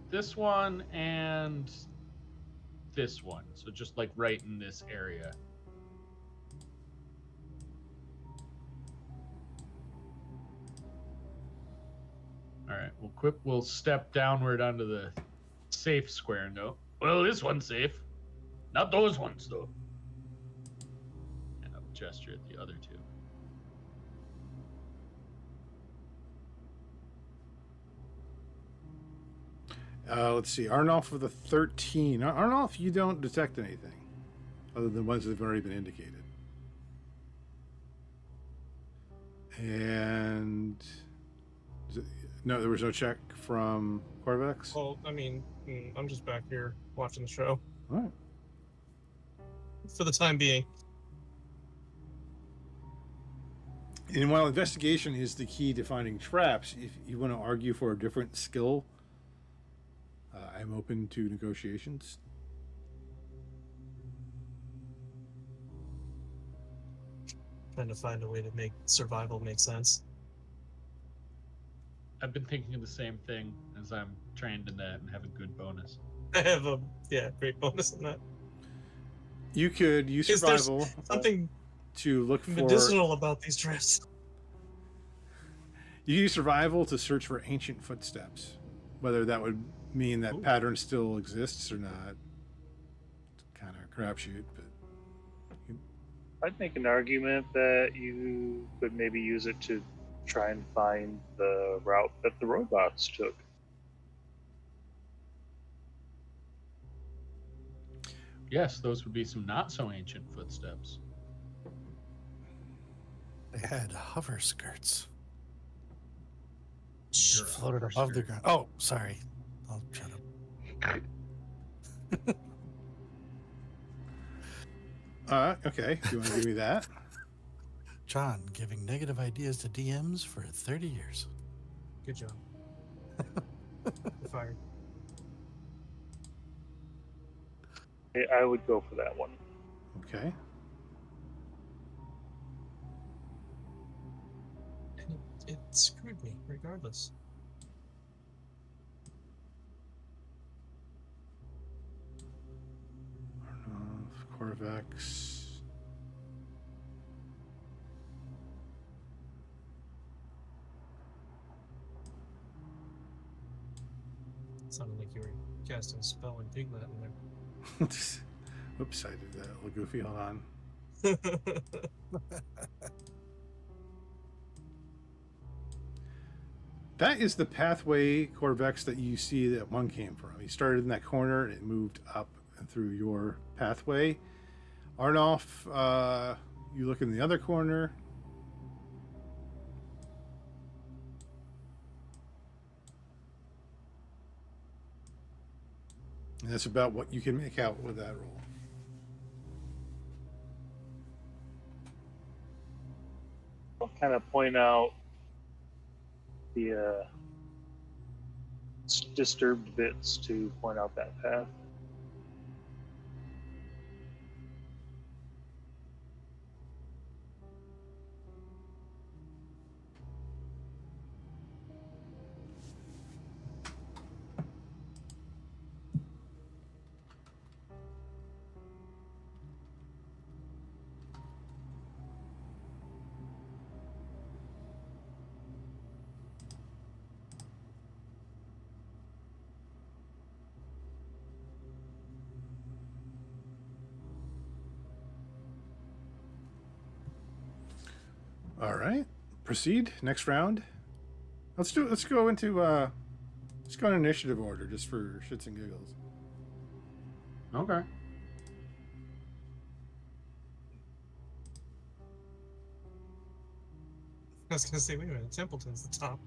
Speaker 2: This one and this one. So just like right in this area. All right. Well, we'll step downward onto the safe square and go, well, this one's safe. Not those ones, though. And I'll gesture at the other 2.
Speaker 1: Let's see. Arnulf with a 13. Arnulf, you don't detect anything other than ones that have already been indicated. And no, there was no check from Corvex.
Speaker 5: Well, I mean, I'm just back here watching the show
Speaker 1: All right.
Speaker 5: for the time being.
Speaker 1: And while investigation is the key to finding traps, if you want to argue for a different skill, I'm open to negotiations.
Speaker 5: Trying to find a way to make survival make sense.
Speaker 2: I've been thinking of the same thing as I'm trained in that and have a good bonus.
Speaker 5: I have a great bonus in that.
Speaker 1: You could use
Speaker 5: Is there
Speaker 1: survival
Speaker 5: something
Speaker 1: to look for.
Speaker 5: medicinal about these traps?
Speaker 1: You use survival to search for ancient footsteps. Whether that would mean that pattern still exists or not, it's kind of a crapshoot. But
Speaker 4: I'd make an argument that you could maybe use it to try and find the route that the robots took.
Speaker 2: Yes, those would be some not so ancient footsteps.
Speaker 3: They had hover skirts.
Speaker 2: Sure,
Speaker 3: Floated
Speaker 2: hover
Speaker 3: above the
Speaker 2: skirt.
Speaker 3: ground. Oh, sorry. I'll shut up.
Speaker 1: okay. Do you want to give me that?
Speaker 3: John giving negative ideas to DMs for 30 years.
Speaker 5: Good job. You're fired.
Speaker 4: I would go for that one.
Speaker 1: Okay.
Speaker 5: And it screwed me regardless.
Speaker 1: Corvex.
Speaker 5: Sounded like you were casting a spell in Piglet in there.
Speaker 1: Oops, I did that. A little goofy. Hold on. That is the pathway, Corvex, that you see that one came from. He started in that corner and it moved up and through your pathway. Arnulf, you look in the other corner. And that's about what you can make out with that roll.
Speaker 4: I'll kind of point out the disturbed bits to point out that path.
Speaker 1: All right. Proceed. Next round. Let's go into initiative order just for shits and giggles.
Speaker 2: Okay.
Speaker 5: I was gonna say, wait a minute, Templeton's the top.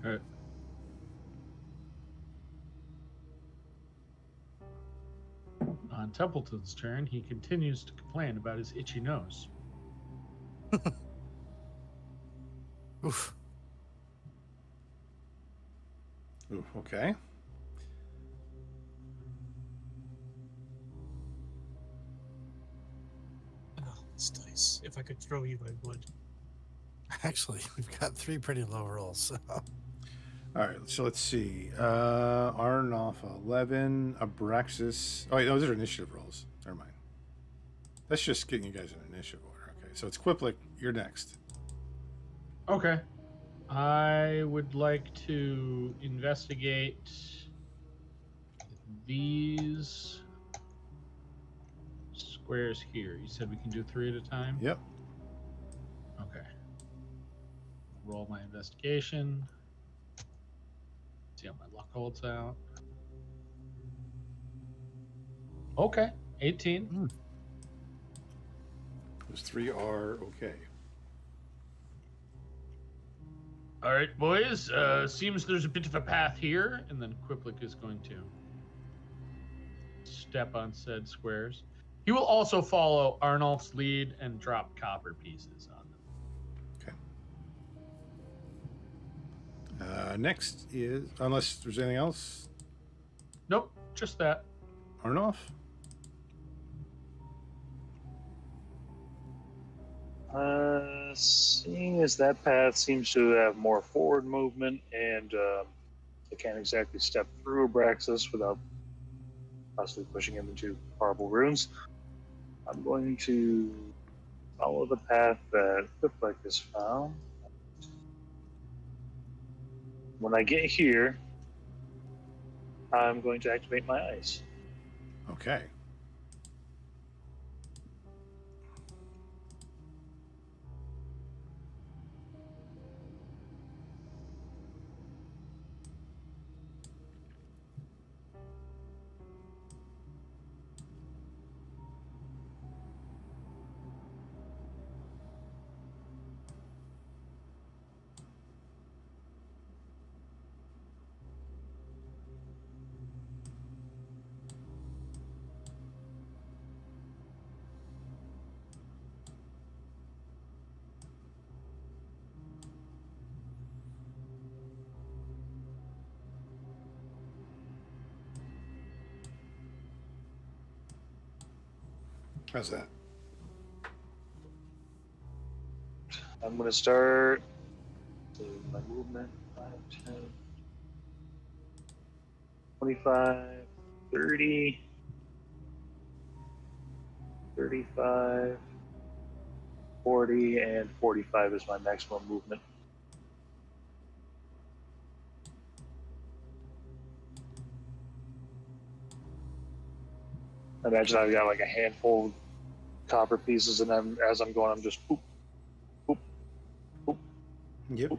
Speaker 2: All right. On Templeton's turn, he continues to complain about his itchy nose.
Speaker 3: Oof.
Speaker 1: Ooh, okay.
Speaker 5: Oh, this dice. If I could throw you, I would.
Speaker 3: Actually, we've got 3 pretty low rolls. So.
Speaker 1: All right, so let's see. Arnoff 11, Abraxas. Oh, wait, those are initiative rolls. Never mind. That's just getting you guys in initiative order. Okay, so it's Quiplik. You're next.
Speaker 2: Okay. I would like to investigate these squares here. You said we can do 3 at a time?
Speaker 1: Yep.
Speaker 2: Okay. Roll my investigation. See how my luck holds out. Okay. 18.
Speaker 1: Those 3 are okay.
Speaker 2: All right, boys. Seems there's a bit of a path here, and then Quiplik is going to step on said squares. He will also follow Arnulf's lead and drop copper pieces on them.
Speaker 1: Okay. Next is, unless there's anything else,
Speaker 2: Nope, just that.
Speaker 1: Arnoff.
Speaker 4: Seeing as that path seems to have more forward movement, and I can't exactly step through Abraxas without possibly pushing him into horrible runes, I'm going to follow the path that Quiplik has found. When I get here, I'm going to activate my ice.
Speaker 1: Okay. How's that?
Speaker 4: I'm going to start my movement 5, 10, 25, 30, 35, 40, and 45 is my maximum movement. Imagine I've got like a handful of copper pieces, and then as I'm going, I'm just boop, boop, boop.
Speaker 1: Yep.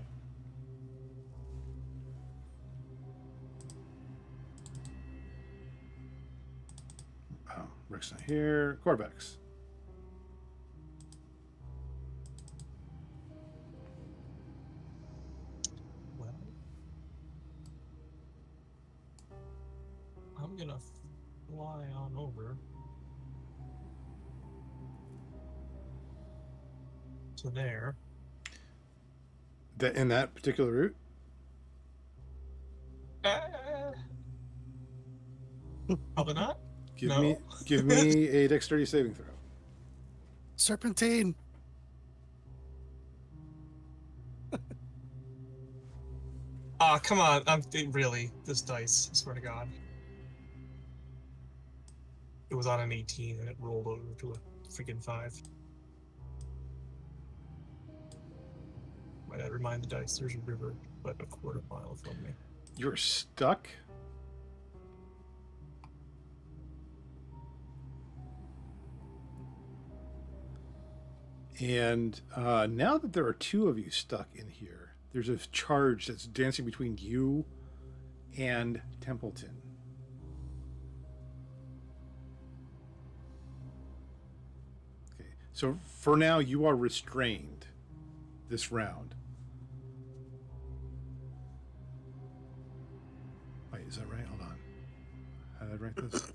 Speaker 1: Oh, Rick's not here. Quarterbacks.
Speaker 5: Well, I'm gonna fly on over to there.
Speaker 1: That in that particular route.
Speaker 5: Probably not.
Speaker 1: Give
Speaker 5: No.
Speaker 1: me a dexterity saving throw.
Speaker 3: Serpentine.
Speaker 5: Ah, come on. Really, this dice, I swear to God. It was on an 18 and it rolled over to a freaking 5. Might I remind the dice there's a river but a quarter mile from me.
Speaker 1: You're stuck. And now that there are two of you stuck in here, there's a charge that's dancing between you and Templeton. Okay, so for now, you are restrained this round. Wait, is that right? Hold on. How did I write this?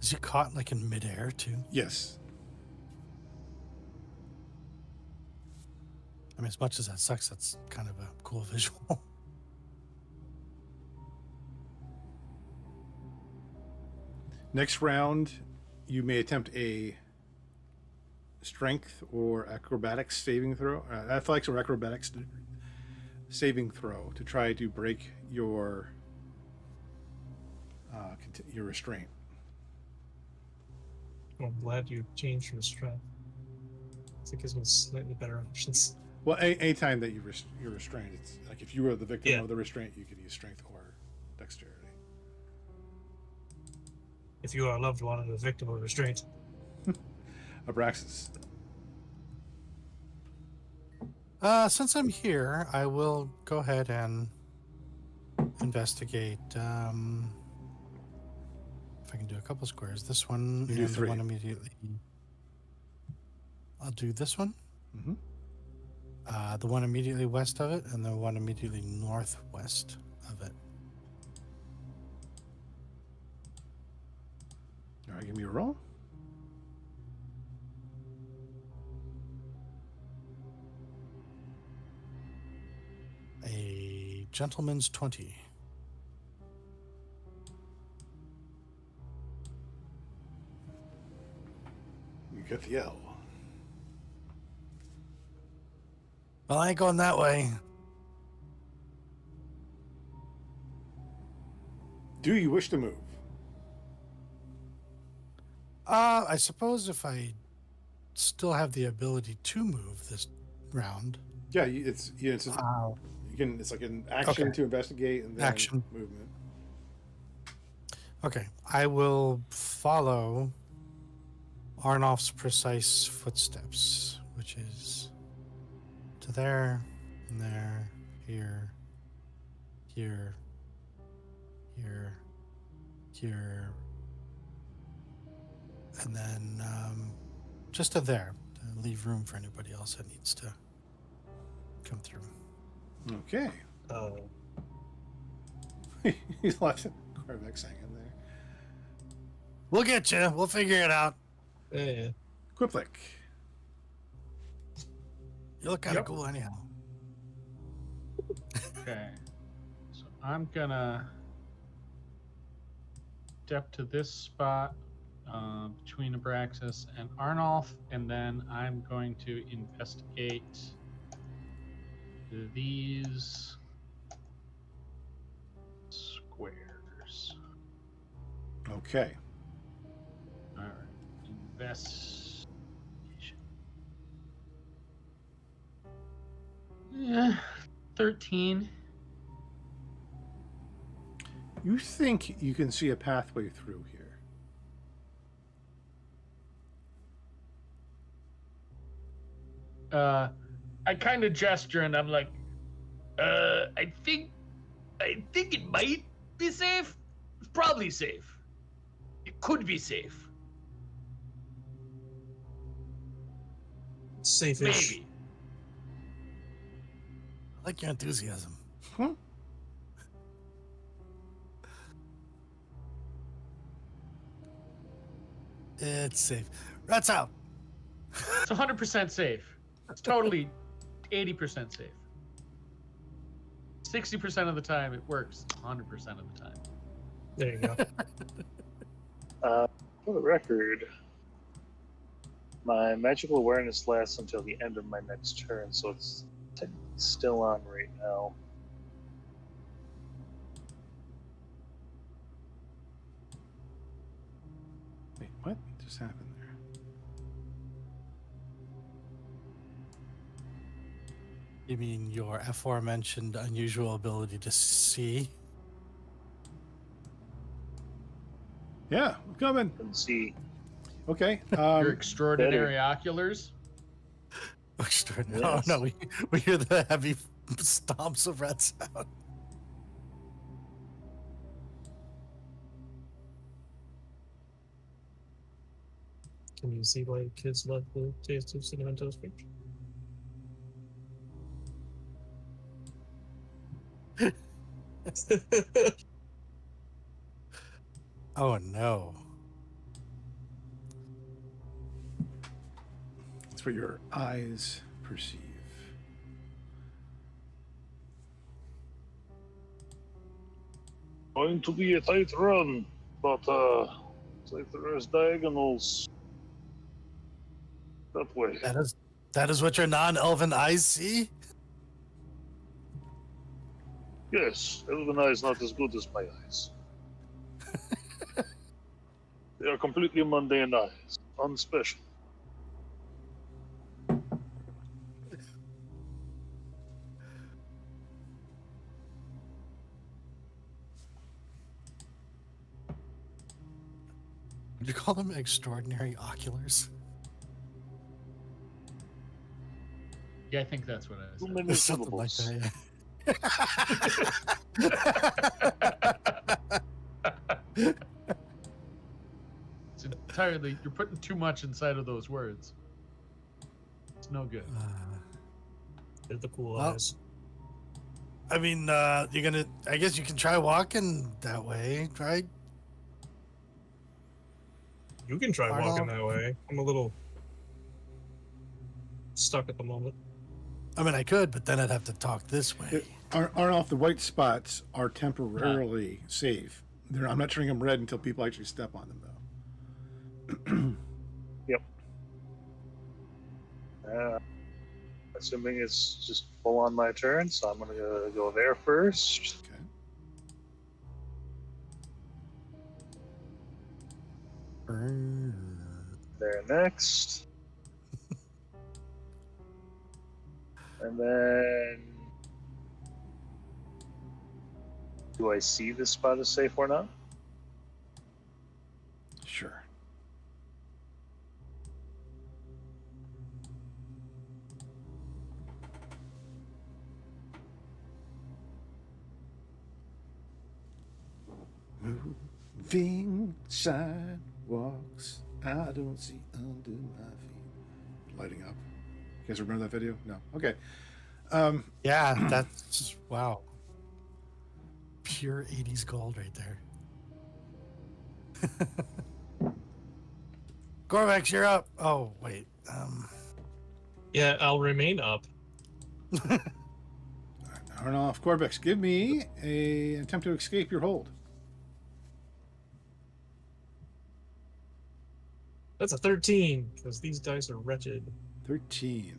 Speaker 3: Is he caught like in midair too?
Speaker 1: Yes.
Speaker 3: I mean, as much as that sucks, that's kind of a cool visual.
Speaker 1: Next round, you may attempt a strength or acrobatics saving throw, athletics or acrobatics saving throw to try to break your restraint.
Speaker 5: I'm glad you changed from strength. I think it's slightly better options.
Speaker 1: Well, anytime that you're restrained, it's like if you were the victim
Speaker 5: Yeah.
Speaker 1: of the restraint, you could use strength or dexterity.
Speaker 5: If you are a loved one and a victim of restraint.
Speaker 1: Abraxas.
Speaker 3: Since I'm here, I will go ahead and investigate. If I can do a couple squares, this one
Speaker 1: You do
Speaker 3: and the
Speaker 1: three.
Speaker 3: one immediately. I'll do this one.
Speaker 1: Mm-hmm.
Speaker 3: The one immediately west of it, and the one immediately northwest of it.
Speaker 1: All right, give me a roll.
Speaker 3: A gentleman's 20.
Speaker 1: You get the L.
Speaker 3: Well, I ain't going that way.
Speaker 1: Do you wish to move?
Speaker 3: I suppose if I still have the ability to move this round.
Speaker 1: Yeah, it's you can. It's like an action
Speaker 3: Okay.
Speaker 1: to investigate and then
Speaker 3: Action.
Speaker 1: movement.
Speaker 3: Okay, I will follow Arnolf's precise footsteps, which is to there, and there, here, here, here, here, and then just to there, to leave room for anybody else that needs to come through.
Speaker 1: Okay.
Speaker 5: Oh.
Speaker 1: He's left Corvex hanging there.
Speaker 3: We'll get you. We'll figure it out.
Speaker 5: Yeah.
Speaker 1: Quiplik.
Speaker 3: You look kind of
Speaker 2: Yep.
Speaker 3: cool anyhow.
Speaker 2: Okay. So I'm gonna step to this spot between Abraxas and Arnolf, and then I'm going to investigate these squares.
Speaker 1: Okay.
Speaker 2: All right. Investigation. Yeah. 13.
Speaker 1: You think you can see a pathway through here?
Speaker 2: I kind of gesture and I'm like, I think it might be safe. It's probably safe. It could be safe.
Speaker 5: Safe-ish.
Speaker 2: Maybe.
Speaker 3: I like your enthusiasm.
Speaker 1: Huh?
Speaker 3: It's safe. Rats out.
Speaker 2: It's 100% safe. It's totally 80% safe. 60% of the time it works. 100% of the time.
Speaker 5: There you go.
Speaker 4: For the record, my magical awareness lasts until the end of my next turn, so it's technically still on right now.
Speaker 1: Wait, what just happened there?
Speaker 3: You mean your aforementioned unusual ability to see?
Speaker 1: Yeah, I'm coming.
Speaker 4: And see,
Speaker 1: Okay.
Speaker 2: Your extraordinary oculars.
Speaker 3: Extraordinary.
Speaker 4: Yes.
Speaker 3: Oh no, we hear the heavy stomps of red sound.
Speaker 5: Can you see why kids love the taste of cinnamon toast crunch?
Speaker 3: Oh no.
Speaker 1: That's what your eyes perceive.
Speaker 4: Going to be a tight run, but it's like there's diagonals that way.
Speaker 3: That is what your non-elven eyes see?
Speaker 4: Yes, elven eyes not as good as my eyes. They are completely mundane eyes, unspecial.
Speaker 3: Would you call them extraordinary oculars?
Speaker 2: Yeah, I think that's what I
Speaker 4: Too
Speaker 2: said.
Speaker 4: many
Speaker 3: Something like
Speaker 4: syllables.
Speaker 3: that.
Speaker 2: It's entirely. You're putting too much inside of those words. It's no good.
Speaker 5: They're the cool
Speaker 3: Well,
Speaker 5: eyes.
Speaker 3: I mean, you're gonna. I guess you can try walking that way, right?
Speaker 5: You can try
Speaker 3: Arnold?
Speaker 5: walking that way. I'm a little stuck at the moment.
Speaker 3: I mean, I could, but then I'd have to talk this way.
Speaker 1: Arnold, the white spots are temporarily safe. I'm not turning them red until people actually step on them, though.
Speaker 4: Yep. Assuming it's just full on my turn, so I'm gonna go there first.
Speaker 1: Okay.
Speaker 4: There next. And then, do I see this spot as safe or not?
Speaker 1: Sure. Moving sidewalks, I don't see under my feet. Lighting up. You guys remember that video? No. Okay.
Speaker 3: Yeah, that's wow. Pure 80s gold right there. Gorvax, you're up. Oh, wait.
Speaker 5: Yeah, I'll remain up.
Speaker 1: Arnold, Corbex, give me an attempt to escape your hold.
Speaker 5: That's a 13, because these dice are wretched.
Speaker 1: 13.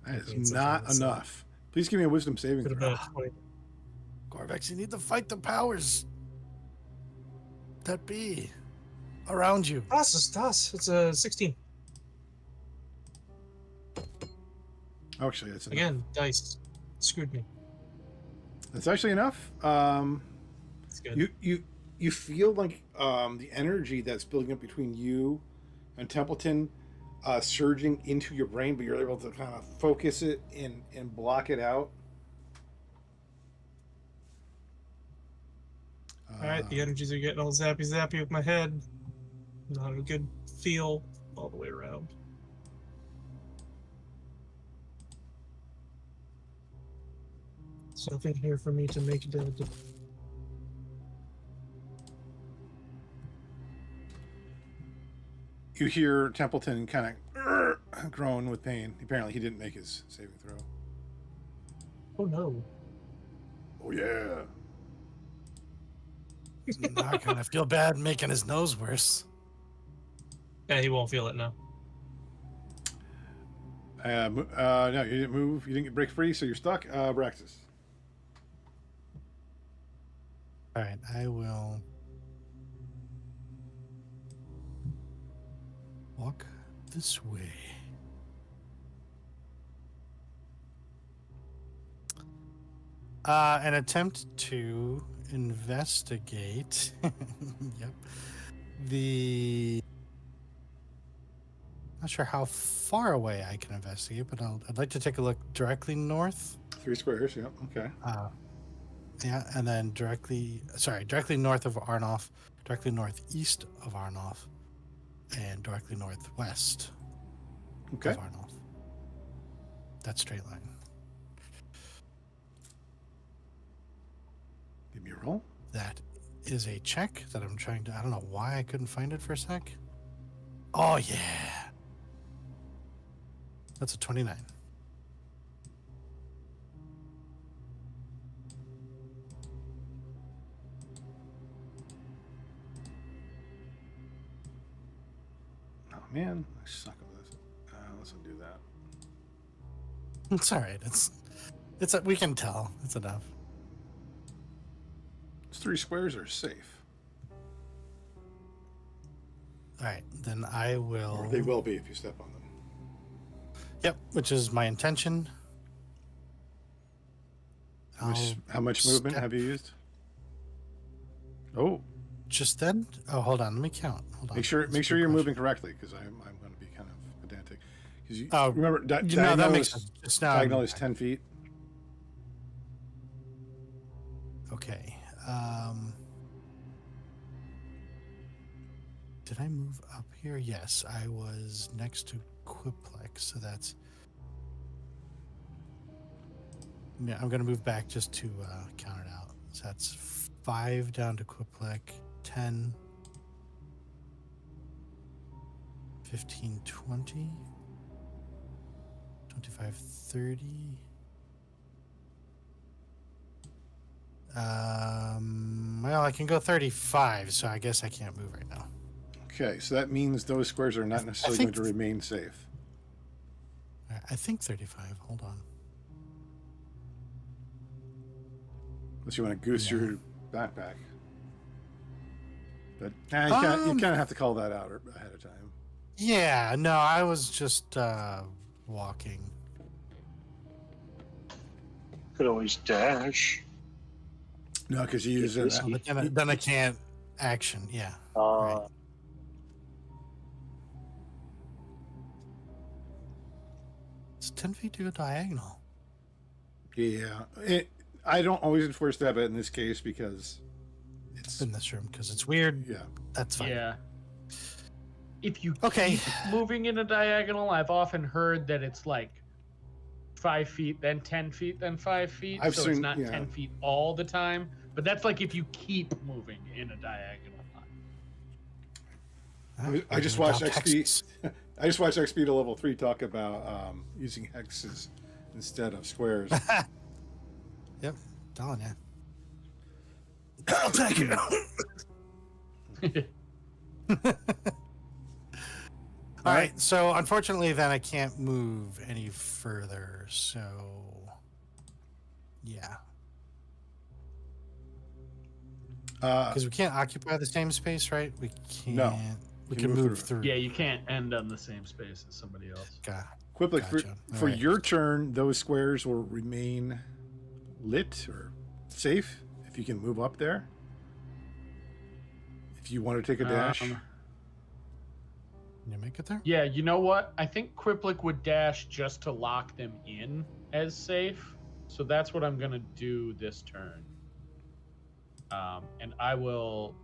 Speaker 1: That is
Speaker 5: It's
Speaker 1: not
Speaker 5: okay, so-
Speaker 1: enough. Please give me a wisdom saving
Speaker 5: Could have
Speaker 1: throw.
Speaker 5: been a 20.
Speaker 3: Gorvax, you need to fight the powers that be around you.
Speaker 5: Das. It's a 16.
Speaker 1: Actually, that's enough.
Speaker 5: Again, dice screwed me.
Speaker 1: That's actually enough.
Speaker 5: It's good.
Speaker 1: You feel like the energy that's building up between you and Templeton surging into your brain, but you're able to kind of focus it and block it out.
Speaker 5: Alright, the energies are getting all zappy with my head. Not a good feel all the way around. There's nothing here for me to make it.
Speaker 1: You hear Templeton kind of groan with pain. Apparently, he didn't make his saving throw.
Speaker 5: Oh no.
Speaker 1: Oh yeah.
Speaker 3: He's not gonna feel bad making his nose worse.
Speaker 5: Yeah, he won't feel it now.
Speaker 1: No, you didn't move. You didn't get break free, so you're stuck. Braxis.
Speaker 3: All right, I will walk this way. And attempt to investigate. Yep. Not sure how far away I can investigate, but I'd like to take a look directly north.
Speaker 1: 3 squares, yeah, okay.
Speaker 3: Yeah, and then directly north of Arnoff, directly northeast of Arnoff, and directly northwest
Speaker 1: Okay.
Speaker 3: of Arnoff. That straight line.
Speaker 1: Give me a roll.
Speaker 3: That is a check that I'm trying to. I don't know why I couldn't find it for a sec. Oh, yeah. That's a 29.
Speaker 1: Oh, man. I suck at this. Let's undo that.
Speaker 3: It's all right. We can tell. It's enough.
Speaker 1: Those 3 squares are safe.
Speaker 3: All right, then I will.
Speaker 1: Or they will be if you step on them.
Speaker 3: Yep, which is my intention.
Speaker 1: How much movement have you used? Oh,
Speaker 3: Just then? Oh, hold on. Let me count. Hold on.
Speaker 1: make sure
Speaker 3: That's a good
Speaker 1: you're
Speaker 3: question.
Speaker 1: moving correctly, because I'm going to be kind of pedantic. Because you
Speaker 3: Oh,
Speaker 1: remember
Speaker 3: that
Speaker 1: diagonal
Speaker 3: makes
Speaker 1: is,
Speaker 3: sense. Just now.
Speaker 1: diagonal is 10 feet.
Speaker 3: Okay. Did I move up here? Yes, I was next to Quiplex, so that's. Yeah, I'm going to move back just to count it out. So that's 5 down to Quiplex, 10, 15, 20, 25, 30. Well, I can go 35, so I guess I can't move right now.
Speaker 1: Okay, so that means those squares are not necessarily going
Speaker 3: think-
Speaker 1: to remain safe.
Speaker 3: I think 35. Hold on.
Speaker 1: Unless you want to goose
Speaker 3: Yeah.
Speaker 1: your backpack. But you kind of have to call that out ahead of time.
Speaker 3: Yeah, no, I was just walking.
Speaker 4: Could always dash.
Speaker 1: No, because you use
Speaker 4: It's
Speaker 1: it.
Speaker 3: Oh, but then I can't action. Yeah. Right. It's 10 feet to go diagonal.
Speaker 1: Yeah, I don't always enforce that, but in this case, because it's
Speaker 3: In this room because it's weird.
Speaker 1: yeah.
Speaker 3: That's fine.
Speaker 2: Yeah. If you
Speaker 3: Okay.
Speaker 2: keep moving in a diagonal, I've often heard that it's like 5 feet, then 10 feet, then 5 feet.
Speaker 1: I've
Speaker 2: so
Speaker 1: seen-
Speaker 2: it's not
Speaker 1: yeah.
Speaker 2: 10 feet all the time. But that's like if you keep moving in a diagonal line.
Speaker 1: I just watched XP. I just watched XP to level 3 talk about using hexes instead of squares.
Speaker 3: Yep. Telling you. I'll take it. All right. So unfortunately, then I can't move any further. So yeah, because we can't occupy the same space, right? We can't.
Speaker 1: No.
Speaker 3: We
Speaker 1: You
Speaker 3: can
Speaker 1: move
Speaker 3: move through.
Speaker 2: Yeah, you can't end on the same space as somebody else.
Speaker 1: Quickly,
Speaker 3: Gotcha.
Speaker 1: for
Speaker 3: All right.
Speaker 1: your turn, those squares will remain lit or safe if you can move up there. If you want to take a dash,
Speaker 3: Can you make it there?
Speaker 2: Yeah, you know what? I think Quiplik would dash just to lock them in as safe. So that's what I'm going to do this turn. And I will,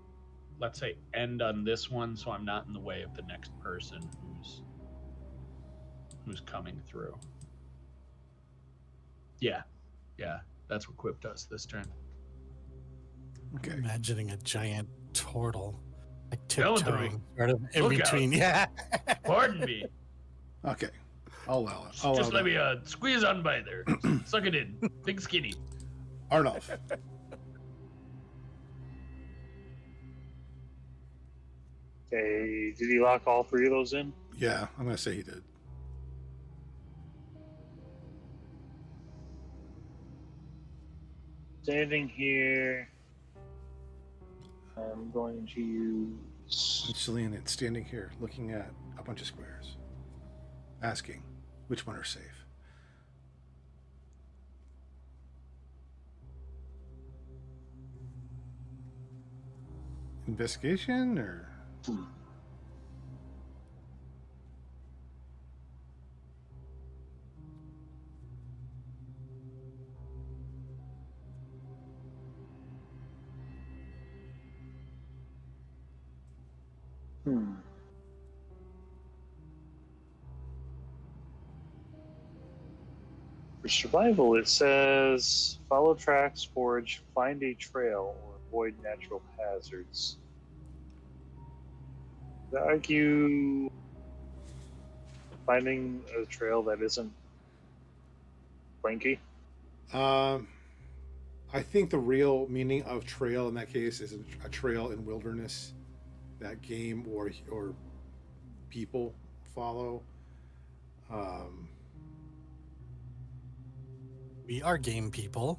Speaker 2: let's say, end on this one so I'm not in the way of the next person who's coming through. Yeah. Yeah. That's what Quip does this turn.
Speaker 1: okay.
Speaker 3: Imagining a giant turtle, like
Speaker 2: Don't
Speaker 3: tiptoeing, sort of in
Speaker 2: Look out.
Speaker 3: between. Yeah.
Speaker 2: Pardon me.
Speaker 1: Okay, I'll allow it.
Speaker 2: Just let me squeeze on by there. Suck it in. Big skinny.
Speaker 1: Arnulf.
Speaker 4: Okay, did he lock all 3 of those in?
Speaker 1: Yeah, I'm gonna say he did.
Speaker 4: Standing here, I'm going to use.
Speaker 1: Celine and standing here, looking at a bunch of squares, asking which one are safe. Investigation or
Speaker 4: Hmm. For survival, it says follow tracks, forage, find a trail, or avoid natural hazards. Would I argue finding a trail that isn't blanky?
Speaker 1: I think the real meaning of trail in that case is a trail in wilderness that game or people follow. Um,
Speaker 3: We are game people.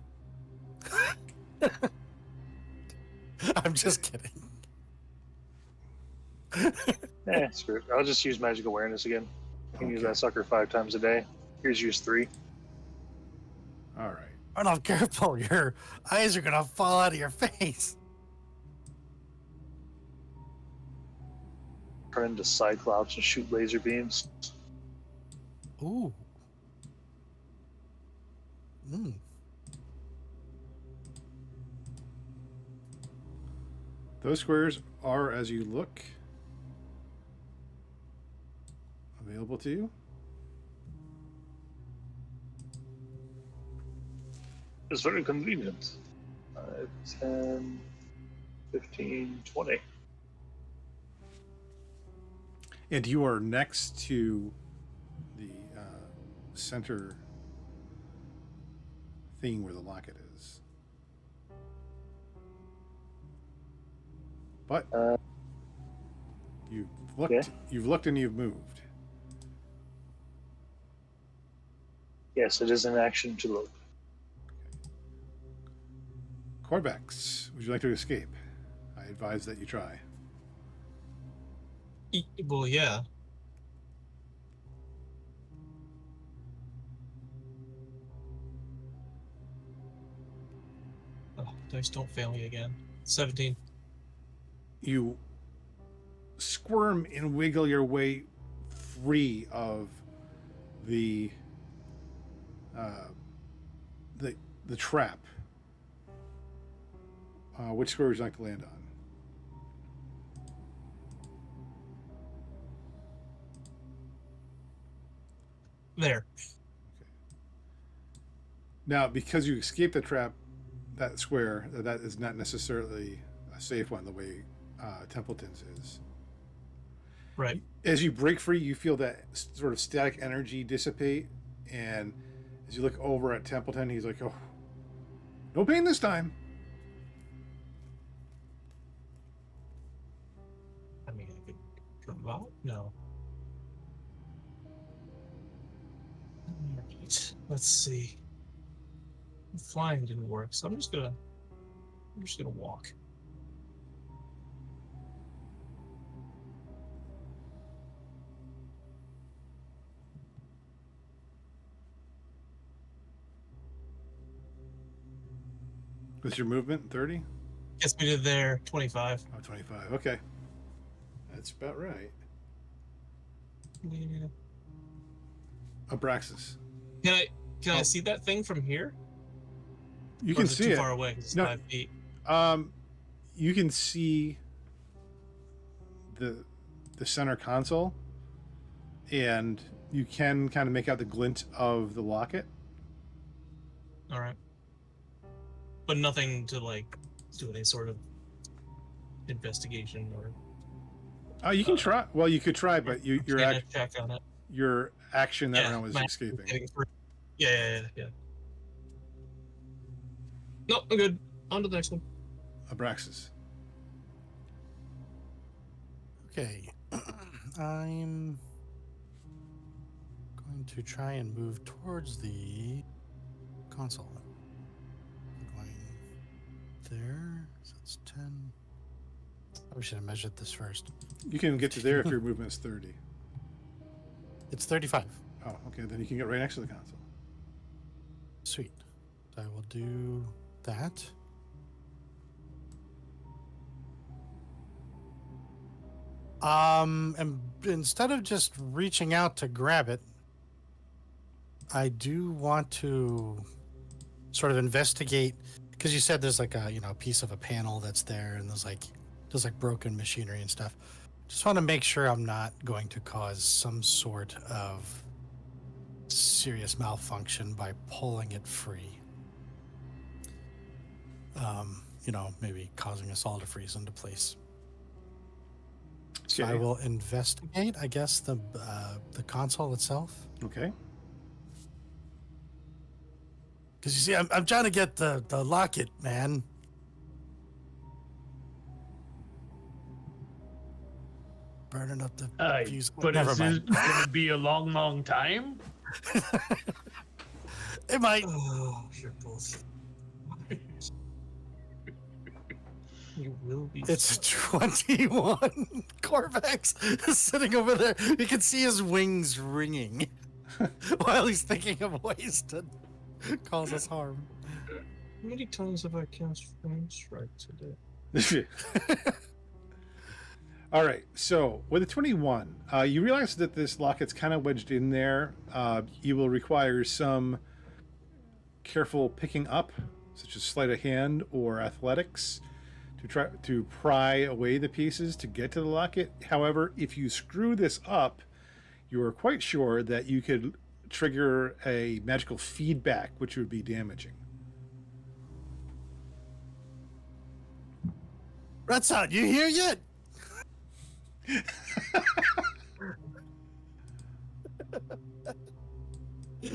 Speaker 3: I'm just kidding.
Speaker 4: Screw it. I'll just use magic awareness again. I can use
Speaker 1: Okay.
Speaker 4: that sucker 5 times a day. Here's use 3.
Speaker 1: all right.
Speaker 3: Arnold, careful. Your eyes are going to fall out of your face.
Speaker 4: Turn into Cyclops and shoot laser beams.
Speaker 3: Ooh. Mm.
Speaker 1: Those squares are, as you look, available to you.
Speaker 4: It's very convenient. 5, 10, 15, 20.
Speaker 1: And you are next to the center thing where the locket is. But you've looked.
Speaker 4: yeah.
Speaker 1: You've looked and you've moved.
Speaker 4: Yes, it is an action to look.
Speaker 1: Corbex, would you like to escape? I advise that you try.
Speaker 5: Well, yeah. Oh, dice don't fail me again. 17.
Speaker 1: You squirm and wiggle your way free of the the trap. Which square would you like to land on?
Speaker 5: There.
Speaker 1: Now, because you escaped the trap, that square, that is not necessarily a safe one the way Templeton's is.
Speaker 5: Right.
Speaker 1: As you break free, you feel that sort of static energy dissipate, and as you look over at Templeton, he's like, "Oh, no pain this time."
Speaker 5: I mean, I could come out. No. Alright, let's see. Flying didn't work, so I'm just gonna walk.
Speaker 1: What's your movement? 30?
Speaker 5: Gets me to there. 25.
Speaker 1: Oh, 25. Okay. That's about right.
Speaker 5: Yeah.
Speaker 1: Abraxas.
Speaker 5: Can I see that thing from here?
Speaker 1: You
Speaker 5: Or
Speaker 1: can
Speaker 5: is it
Speaker 1: see
Speaker 5: too
Speaker 1: it.
Speaker 5: far away? 'Cause it's
Speaker 1: No.
Speaker 5: 5 feet.
Speaker 1: You can see the center console, and you can kind of make out the glint of the locket.
Speaker 5: All right. But nothing to like do any sort of investigation or
Speaker 1: You can try. Well, you could try, but your
Speaker 5: check on it.
Speaker 1: your action that round was
Speaker 5: my-
Speaker 1: escaping.
Speaker 5: getting through. Yeah. No, I'm good. On to the next one.
Speaker 1: Abraxas.
Speaker 3: Okay. I'm going to try and move towards the console. Going there. So it's 10. I should have measured this first.
Speaker 1: You can get to there if your movement is 30.
Speaker 3: It's 35.
Speaker 1: Oh, okay. Then you can get right next to the console.
Speaker 3: Sweet. So I will do that. And instead of just reaching out to grab it, I do want to sort of investigate, because you said there's like a piece of a panel that's there, and there's like broken machinery and stuff. Just want to make sure I'm not going to cause some sort of serious malfunction by pulling it free. Maybe causing us all to freeze into place. So I
Speaker 1: Okay.
Speaker 3: will investigate, I guess, the console itself.
Speaker 1: Okay.
Speaker 3: Because you see, I'm trying to get the locket, man. Burning up the fuse.
Speaker 2: But
Speaker 3: Never
Speaker 2: is
Speaker 3: mind.
Speaker 2: it going to be a long, long time?
Speaker 3: It might.
Speaker 5: Oh, you're both. You will be.
Speaker 3: It's 21. Corvax is sitting over there. You can see his wings ringing while he's thinking of ways to cause us harm.
Speaker 5: How many times have I cast Flame Strike today?
Speaker 1: All right. So with the 21, you realize that this locket's kind of wedged in there. You will require some careful picking up, such as sleight of hand or athletics, to try to pry away the pieces to get to the locket. However, if you screw this up, you are quite sure that you could trigger a magical feedback, which would be damaging.
Speaker 3: Rat's out. You here yet?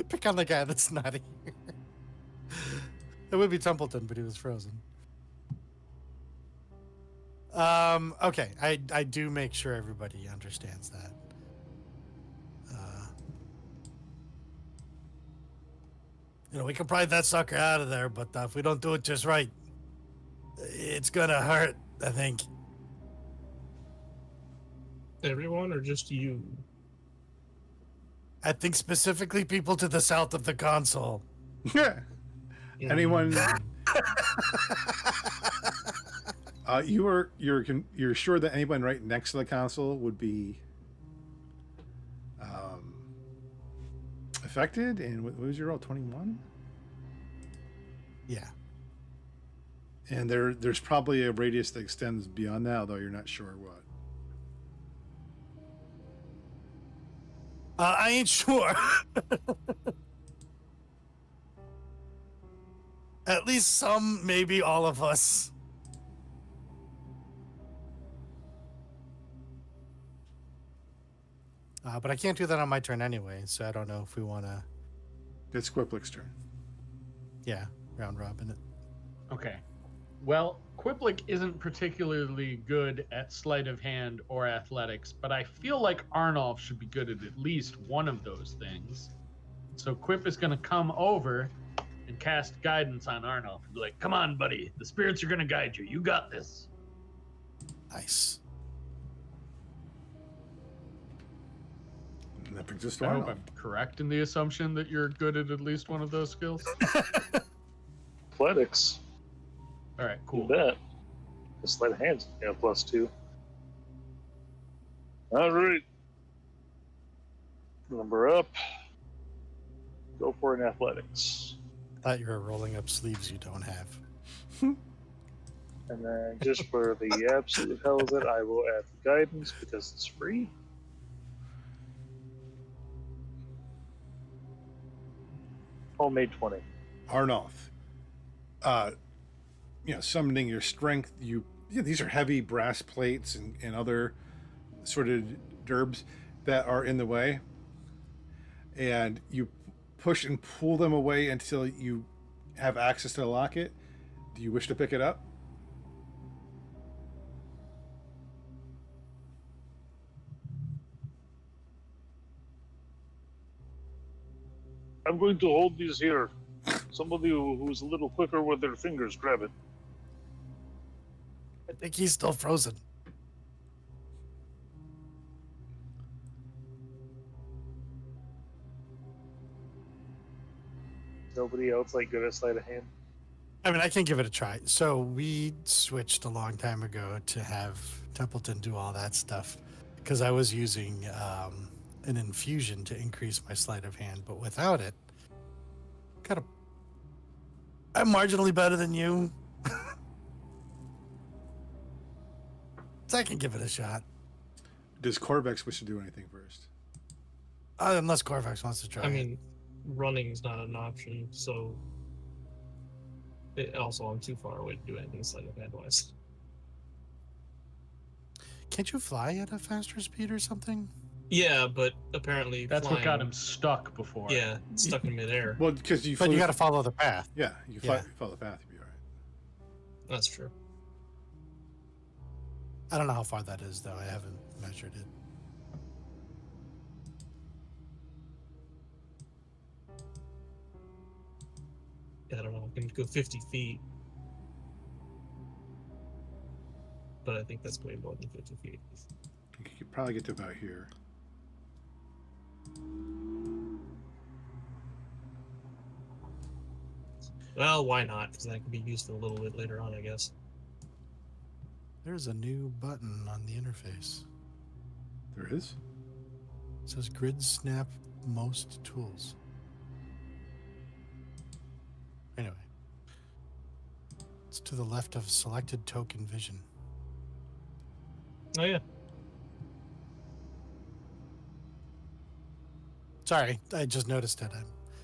Speaker 3: Pick on the guy that's not here. It would be Templeton, but he was frozen. Okay, I do make sure everybody understands that. We can pry that sucker out of there, but if we don't do it just right, it's gonna hurt, I think.
Speaker 5: Everyone or just you?
Speaker 3: I think specifically people to the south of the console.
Speaker 1: Anyone? You're sure that anyone right next to the console would be affected? And what was your roll? 21?
Speaker 3: Yeah.
Speaker 1: And there's probably a radius that extends beyond that, although you're not sure what.
Speaker 3: I ain't sure. At least some, maybe all of us. But I can't do that on my turn anyway, so I don't know if we want to,
Speaker 1: It's Quiplic's turn.
Speaker 3: round robin it.
Speaker 2: Okay. Well, Quiplic isn't particularly good at sleight of hand or athletics, but I feel like Arnulf should be good at least one of those things. So Quip is going to come over and cast guidance on Arnulf and be like, "Come on, buddy. The spirits are going to guide you. You got this."
Speaker 3: Nice.
Speaker 1: And that brings us to
Speaker 2: I hope
Speaker 1: Arnold.
Speaker 2: I'm correct in the assumption that you're good at least one of those skills.
Speaker 4: Athletics.
Speaker 2: All right,
Speaker 4: You
Speaker 2: cool.
Speaker 4: bet. The sleight of hands, +2. All right. Number up. Go for an athletics.
Speaker 3: Thought you were rolling up sleeves you don't have.
Speaker 4: And then just for the absolute hell of it, I will add the guidance because it's free. Homemade 20.
Speaker 1: Arnulf. Summoning your strength, these are heavy brass plates and other sort of derbs that are in the way. And you push and pull them away until you have access to the locket. Do you wish to pick it up?
Speaker 4: I'm going to hold these here. Somebody who's a little quicker with their fingers, grab it.
Speaker 3: I think he's still frozen.
Speaker 4: Nobody else like good at sleight of hand.
Speaker 3: I mean, I can give it a try. So we switched a long time ago to have Templeton do all that stuff. because I was using an infusion to increase my sleight of hand, but without it, I'm marginally better than you. So I can give it a shot.
Speaker 1: Does Corvex wish to do anything first?
Speaker 3: Unless Corvax wants to try.
Speaker 5: I mean, running is not an option, so. Also, I'm too far away to do anything sleight of hand wise.
Speaker 3: Can't you fly at a faster speed or something?
Speaker 5: Yeah, but apparently
Speaker 2: That's
Speaker 5: flying,
Speaker 2: what got him stuck before.
Speaker 5: Yeah, stuck in midair.
Speaker 1: Well, because you.
Speaker 3: But you
Speaker 1: flew-
Speaker 3: got to follow the path.
Speaker 1: Yeah, you follow the path. You'll be all right.
Speaker 5: That's true.
Speaker 3: I don't know how far that is, though. I haven't measured it.
Speaker 5: I don't know. I can go 50 feet. But I think that's way more than 50 feet.
Speaker 1: You could probably get to about here.
Speaker 5: Well, why not? Because that could be useful a little bit later on, I guess.
Speaker 3: There's a new button on the interface.
Speaker 1: There is?
Speaker 3: It says Grid Snap Most Tools. Anyway. It's to the left of Selected Token Vision.
Speaker 5: Oh, yeah.
Speaker 3: Sorry, I just noticed it. I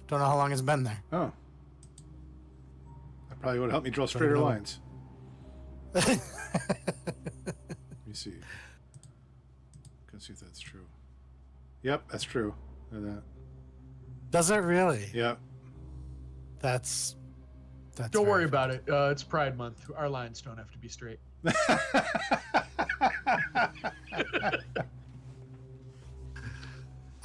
Speaker 3: don't know how long it's been there.
Speaker 1: Oh. That probably would help me draw straighter
Speaker 3: know.
Speaker 1: lines. Let me see. Let's see if that's true. Yep, that's true. Look at that.
Speaker 3: Does it really?
Speaker 1: Yep.
Speaker 3: That's
Speaker 2: Don't worry
Speaker 3: very-
Speaker 2: about it. It's Pride Month. Our lines don't have to be straight.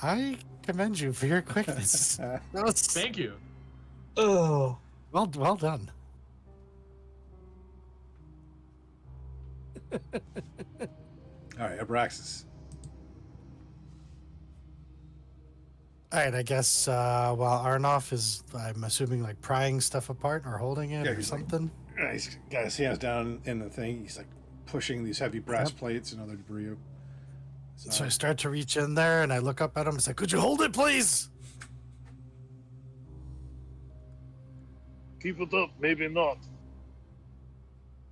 Speaker 3: I commend you for your quickness. That was
Speaker 2: Thank you.
Speaker 5: Oh.
Speaker 3: well done.
Speaker 1: All right, Abraxas.
Speaker 3: All right, I guess while Arnoff is, I'm assuming, like prying stuff apart or holding it
Speaker 1: Yeah,
Speaker 3: or
Speaker 1: he's like-
Speaker 3: something.
Speaker 1: He's got his hands down in the thing. He's like pushing these heavy brass
Speaker 3: Yep.
Speaker 1: plates and other debris.
Speaker 3: So I start to reach in there and I look up at him and say, "Could you hold it, please?"
Speaker 4: Keep it up, maybe not.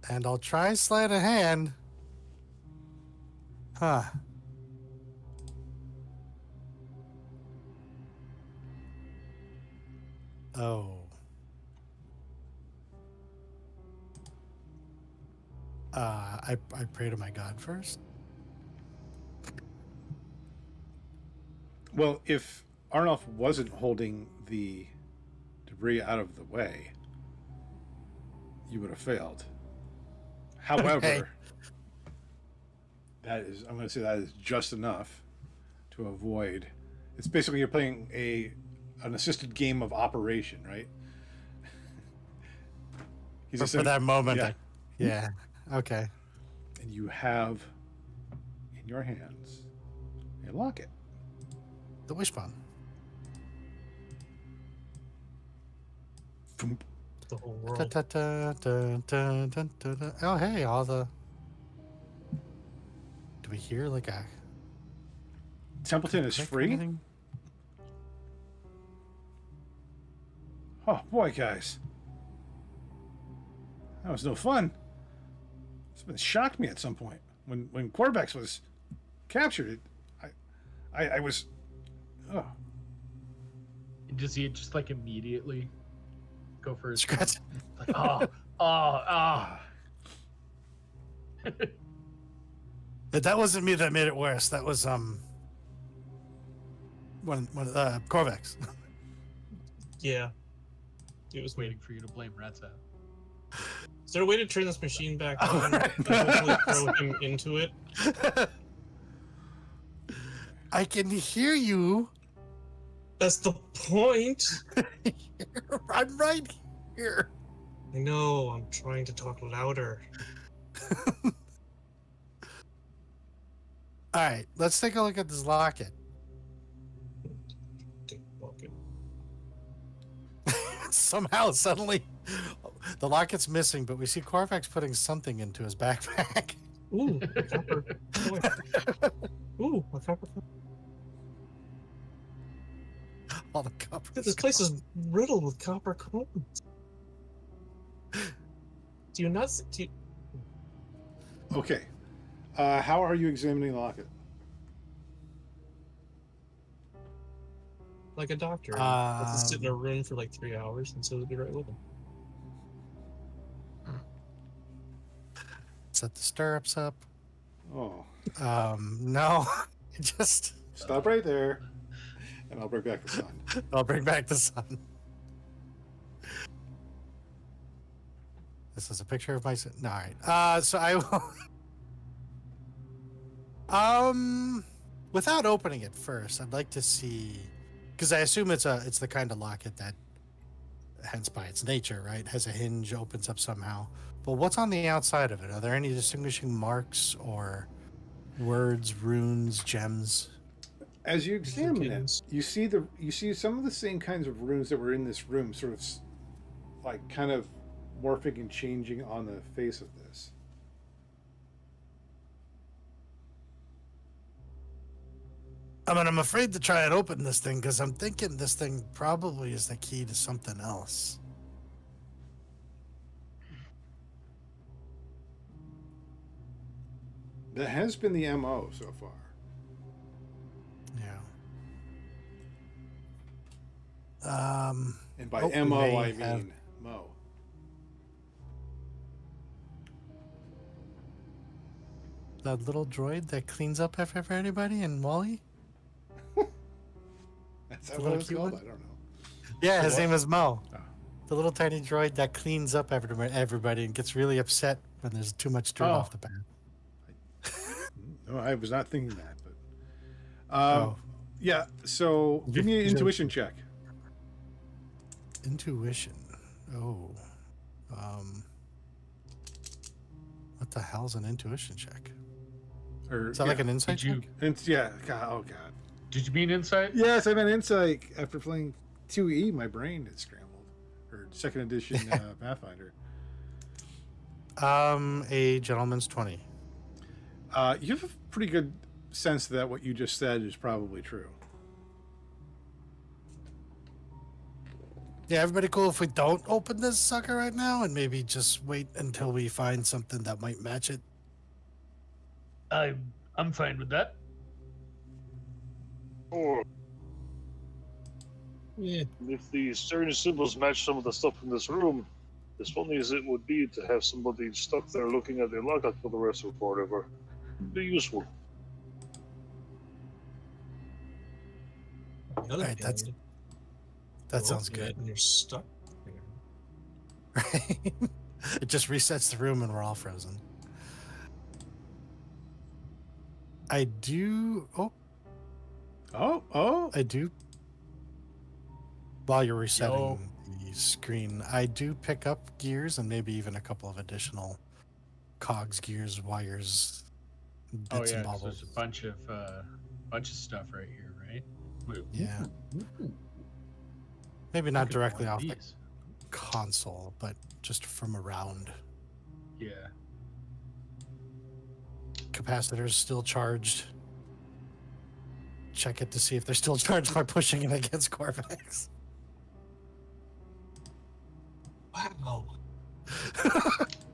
Speaker 3: And I'll try sleight of hand. Huh. Oh. I pray to my God first.
Speaker 1: Well, if Arnoff wasn't holding the debris out of the way, you would have failed. However,
Speaker 3: Okay.
Speaker 1: that is, I'm going to say that is just enough to avoid. It's basically you're playing an assisted game of operation, right?
Speaker 3: For
Speaker 1: essen-
Speaker 3: that moment.
Speaker 1: yeah.
Speaker 3: Yeah. Okay.
Speaker 1: And you have in your hands a locket.
Speaker 3: The wishbone.
Speaker 1: Thump.
Speaker 5: The whole
Speaker 3: Da,
Speaker 5: world.
Speaker 3: da, da, da, da, da, da, da. Oh, hey, all the. Do we hear like a.
Speaker 1: Templeton is
Speaker 3: click or
Speaker 1: free.
Speaker 3: anything?
Speaker 1: Oh boy, guys, that was no fun. It's been shocked me at some point when Corvex was captured. I was, oh,
Speaker 2: Does he just like immediately go for his
Speaker 3: Scratch.
Speaker 2: like oh.
Speaker 3: But that wasn't me that made it worse. That was when Corvex.
Speaker 5: Yeah. It was
Speaker 2: Waiting for you to blame Retza.
Speaker 5: Is there a way to turn this machine back on
Speaker 3: right.
Speaker 5: and hopefully throw him into it?
Speaker 3: I can hear you.
Speaker 5: That's the point.
Speaker 3: I'm right here.
Speaker 5: I know. I'm trying to talk louder.
Speaker 3: All right, let's take a look at this locket. Somehow, suddenly, the locket's missing, but we see Corvax putting something into his backpack.
Speaker 5: Ooh, a copper coin. Ooh, a copper coin.
Speaker 3: All the copper.
Speaker 5: This place is riddled with copper coins. Do you not? Do you,
Speaker 1: Okay. How are you examining the locket?
Speaker 5: like a doctor. Let's just sit in a room for like 3 hours, and so it'll be right with him.
Speaker 3: Set the stirrups up.
Speaker 1: Oh,
Speaker 3: No, just
Speaker 1: stop right there, and I'll bring back the sun.
Speaker 3: I'll bring back the sun. This is a picture of my son. No, all right. So I will. Without opening it first, I'd like to see, because I assume it's the kind of locket that, hence by its nature, right, has a hinge, opens up somehow. But what's on the outside of it? Are there any distinguishing marks or words, runes, gems?
Speaker 1: As you examine it,
Speaker 5: Things.
Speaker 1: you see some of the same kinds of runes that were in this room, sort of like kind of morphing and changing on the face of this.
Speaker 3: I mean, I'm afraid to try and open this thing because I'm thinking this thing probably is the key to something else.
Speaker 1: That has been the MO so far.
Speaker 3: Yeah.
Speaker 1: And by
Speaker 3: we
Speaker 1: MO,
Speaker 3: may
Speaker 1: I
Speaker 3: have-
Speaker 1: mean Mo.
Speaker 3: That little droid that cleans up after everybody in Wally?
Speaker 1: That's
Speaker 3: The
Speaker 1: what
Speaker 3: little
Speaker 1: it's
Speaker 3: cute
Speaker 1: called?
Speaker 3: one?
Speaker 1: I don't know.
Speaker 3: Yeah, his
Speaker 1: What?
Speaker 3: name is Mo.
Speaker 1: Oh.
Speaker 3: The little tiny droid that cleans up after everybody and gets really upset when there's too much dirt
Speaker 2: Oh.
Speaker 3: off the path.
Speaker 1: No, I was not thinking that. But
Speaker 3: Oh.
Speaker 1: yeah. So give me an intuition check.
Speaker 3: Intuition. Oh. What the hell's an intuition check?
Speaker 1: Or
Speaker 3: Is that like an insight
Speaker 2: Did you
Speaker 3: check?
Speaker 1: yeah. God, oh God.
Speaker 2: did you mean insight?
Speaker 1: Yes, I meant insight. After playing 2E, my brain is scrambled. Or second edition Pathfinder.
Speaker 3: A gentleman's 20.
Speaker 1: You have a pretty good sense that what you just said is probably true.
Speaker 3: Yeah, everybody cool if we don't open this sucker right now and maybe just wait until we find something that might match it?
Speaker 2: I'm fine with that.
Speaker 4: Or
Speaker 5: Yeah.
Speaker 4: if the certain symbols match some of the stuff in this room, as funny as it would be to have somebody stuck there looking at the lockout for the rest of forever, it'd be useful.
Speaker 5: The other
Speaker 3: Right,
Speaker 5: thing,
Speaker 3: that
Speaker 5: you're
Speaker 3: sounds
Speaker 5: opening it
Speaker 3: good.
Speaker 5: And you're stuck there.
Speaker 3: Right? It just resets the room and we're all frozen. I do. I do. While you're resetting the screen, I do pick up gears and maybe even a couple of additional cogs, gears, wires,
Speaker 2: Oh
Speaker 3: bits
Speaker 2: yeah,
Speaker 3: and
Speaker 2: 'cause
Speaker 3: bobbles.
Speaker 2: there's a bunch of stuff right here, right?
Speaker 3: Yeah.
Speaker 2: Ooh,
Speaker 3: Maybe
Speaker 2: look
Speaker 3: not
Speaker 2: at
Speaker 3: directly
Speaker 2: one
Speaker 3: off
Speaker 2: of
Speaker 3: the
Speaker 2: these.
Speaker 3: console, but just from around.
Speaker 2: Yeah.
Speaker 3: Capacitor's still charged. Check it to see if they're still charged by pushing it against Corvax.
Speaker 5: Wow.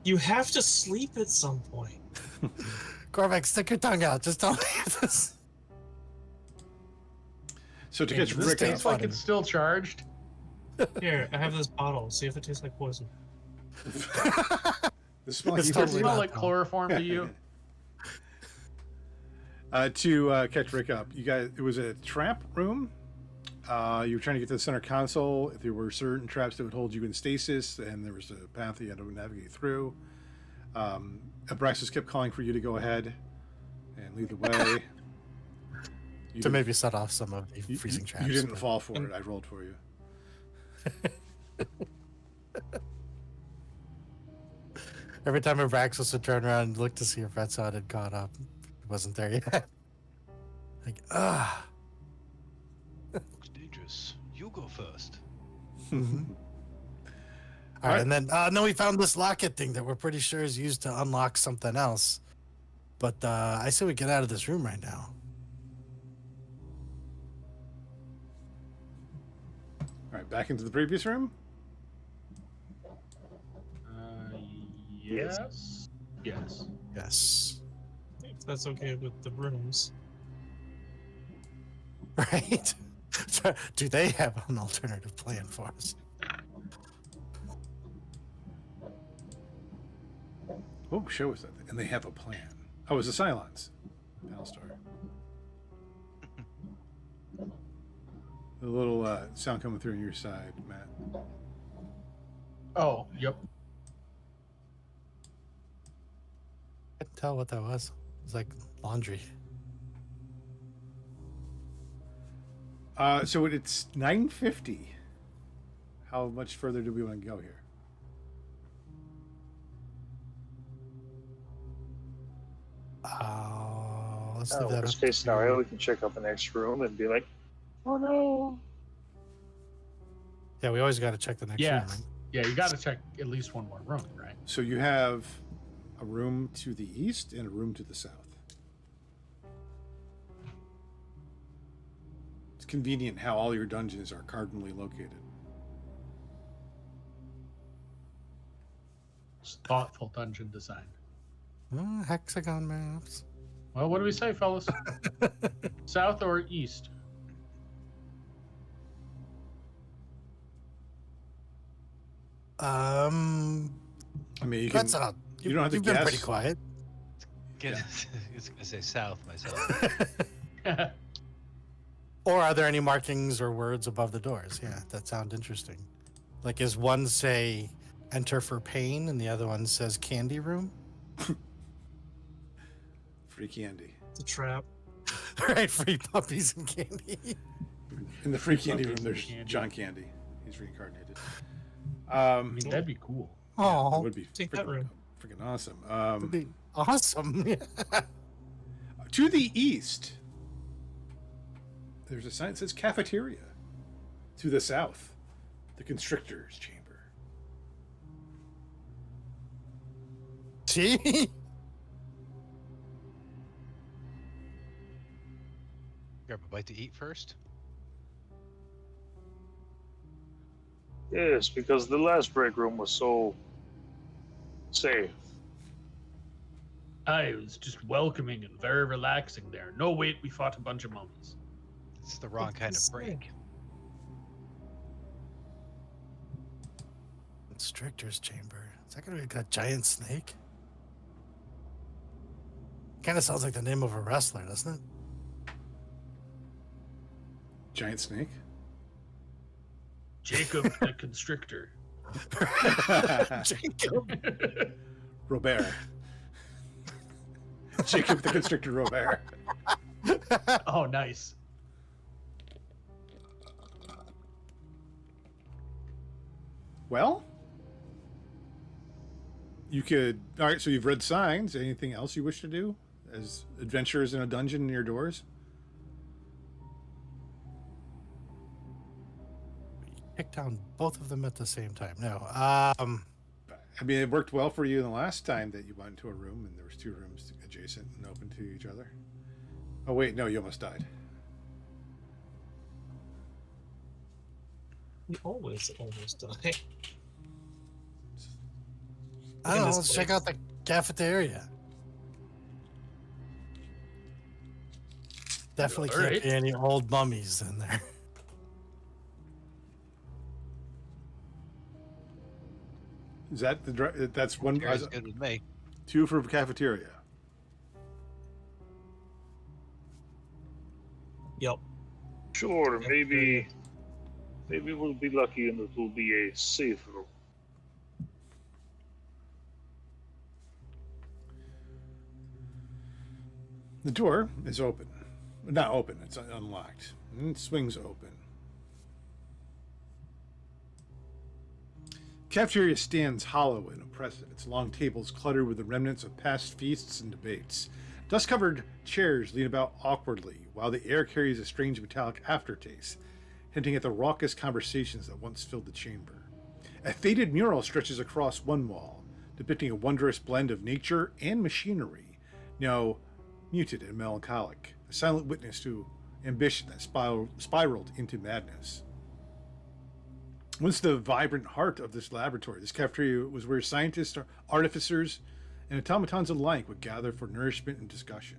Speaker 5: You have to sleep at some point.
Speaker 3: Corvax, stick your tongue out. Just tell me if this.
Speaker 1: So to
Speaker 2: Hey,
Speaker 1: catch
Speaker 2: does this
Speaker 1: Rick
Speaker 2: taste
Speaker 1: up,
Speaker 2: like it's still charged?
Speaker 5: Here, I have this bottle. See if it tastes like poison.
Speaker 1: this smells
Speaker 3: It's
Speaker 1: like
Speaker 2: Does it
Speaker 3: totally
Speaker 2: smell
Speaker 3: not,
Speaker 2: like
Speaker 3: though.
Speaker 2: chloroform to you?
Speaker 1: To catch Rick up, you guys, it was a trap room. You were trying to get to the center console. If there were certain traps that would hold you in stasis, and there was a path that you had to navigate through. Abraxas kept calling for you to go ahead and lead the way. You
Speaker 3: To
Speaker 1: didn't-
Speaker 3: maybe set off some of the
Speaker 1: you-
Speaker 3: freezing
Speaker 1: you,
Speaker 3: traps.
Speaker 1: You didn't
Speaker 3: but-
Speaker 1: fall for it. I rolled for you.
Speaker 3: Every time Abraxas would turn around and look to see if Retzod had caught up, he wasn't there yet. Like,
Speaker 6: Looks dangerous. You go first.
Speaker 3: Mhm. All right,
Speaker 1: Alright.
Speaker 3: and then we found this locket thing that we're pretty sure is used to unlock something else. But I say we get out of this room right now.
Speaker 1: All right, back into the previous room.
Speaker 2: Yes. Yes.
Speaker 3: Yes.
Speaker 5: If that's okay with the rooms.
Speaker 3: Right? So, do they have an alternative plan for us?
Speaker 1: Oh, show us that. And they have a plan. Oh, it's a Cylons. Battlestar. The little sound coming through on your side, Matt.
Speaker 2: Oh, yep.
Speaker 3: I couldn't tell what that was. It was like laundry.
Speaker 1: So it's 9:50. How much further do we want to go here?
Speaker 3: Let's leave that
Speaker 4: Worst
Speaker 3: up
Speaker 4: case
Speaker 3: to-
Speaker 4: scenario, we can check out the next room and be like, oh no.
Speaker 3: Yeah, we always got to check the next room.
Speaker 2: Yes.
Speaker 3: Right?
Speaker 2: Yeah, you got to check at least one more room, right?
Speaker 1: So you have a room to the east and a room to the south. It's convenient how all your dungeons are cardinally located.
Speaker 2: It's thoughtful dungeon design.
Speaker 3: Hexagon maps.
Speaker 2: Well, what do we say, fellas? South or east?
Speaker 1: I mean, you can.
Speaker 3: That's not.
Speaker 1: you don't have to
Speaker 3: You've been
Speaker 1: guess.
Speaker 3: pretty quiet.
Speaker 6: I was gonna say south myself.
Speaker 3: Or are there any markings or words above the doors? Yeah, that sounds interesting. Like, is one say enter for pain and the other one says candy room?
Speaker 1: Free candy.
Speaker 5: It's a trap.
Speaker 3: Right, free puppies and candy.
Speaker 1: In the free candy room,
Speaker 2: Puppies and
Speaker 1: there's
Speaker 2: candy.
Speaker 1: John Candy. He's reincarnated.
Speaker 2: I mean, that'd be cool.
Speaker 1: That
Speaker 3: Oh,
Speaker 1: would be
Speaker 5: Take that room.
Speaker 1: freaking awesome.
Speaker 3: that'd be awesome. Yeah.
Speaker 1: To the east, there's a sign that says cafeteria. To the south, the constrictor's chamber.
Speaker 3: See?
Speaker 6: Grab a bite to eat first.
Speaker 4: Yes, because the last break room was so safe.
Speaker 2: It was just welcoming and very relaxing there. No, wait, we fought a bunch of mummies.
Speaker 6: It's the wrong kind of break.
Speaker 3: Constrictor's chamber. Is that gonna be a giant snake? Kind of sounds like the name of a wrestler, doesn't it?
Speaker 1: Giant snake.
Speaker 2: Jacob the Constrictor.
Speaker 3: Jacob.
Speaker 1: Robert. Jacob the Constrictor Robert.
Speaker 2: Oh, nice.
Speaker 1: Well, you could. All right, so you've read signs. Anything else you wish to do as adventurers in a dungeon near doors?
Speaker 3: Kick down both of them at the same time. No.
Speaker 1: I mean, it worked well for you the last time that you went into a room and there was two rooms adjacent and open to each other. Oh wait, no, you almost died.
Speaker 5: We always almost die.
Speaker 3: I don't know.
Speaker 5: this
Speaker 3: Let's check out the cafeteria. Definitely can't
Speaker 2: Alright.
Speaker 3: be any old mummies in there.
Speaker 1: Is that that's one?
Speaker 6: You're as good with me.
Speaker 1: Two for cafeteria.
Speaker 5: Yep.
Speaker 4: Sure,
Speaker 5: Yep.
Speaker 4: maybe we'll be lucky and it will be a safe room.
Speaker 1: The door is open. Not open, it's unlocked. And it swings open. Cafeteria stands hollow and oppressive, its long tables cluttered with the remnants of past feasts and debates. Dust-covered chairs lean about awkwardly, while the air carries a strange metallic aftertaste, hinting at the raucous conversations that once filled the chamber. A faded mural stretches across one wall, depicting a wondrous blend of nature and machinery, now muted and melancholic, a silent witness to ambition that spiraled into madness. Once the vibrant heart of this laboratory, this cafeteria was where scientists, artificers, and automatons alike would gather for nourishment and discussion.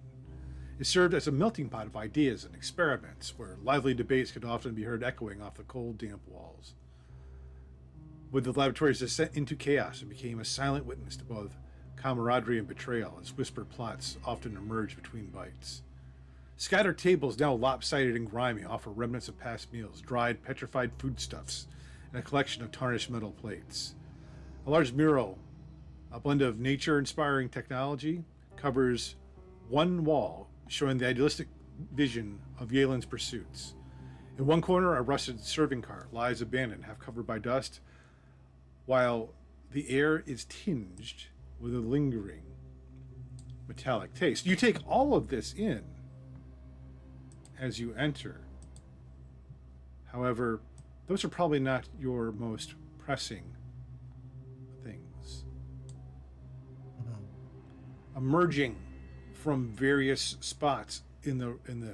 Speaker 1: It served as a melting pot of ideas and experiments, where lively debates could often be heard echoing off the cold, damp walls. With the laboratory's descent into chaos, it became a silent witness to both camaraderie and betrayal, as whispered plots often emerged between bites. Scattered tables, now lopsided and grimy, offer remnants of past meals, dried, petrified foodstuffs, and a collection of tarnished metal plates. A large mural, a blend of nature-inspiring technology, covers one wall, showing the idealistic vision of Yelin's pursuits. In one corner, a rusted serving cart lies abandoned, half covered by dust, while the air is tinged with a lingering metallic taste. You take all of this in as you enter. However, those are probably not your most pressing things. Emerging from various spots in the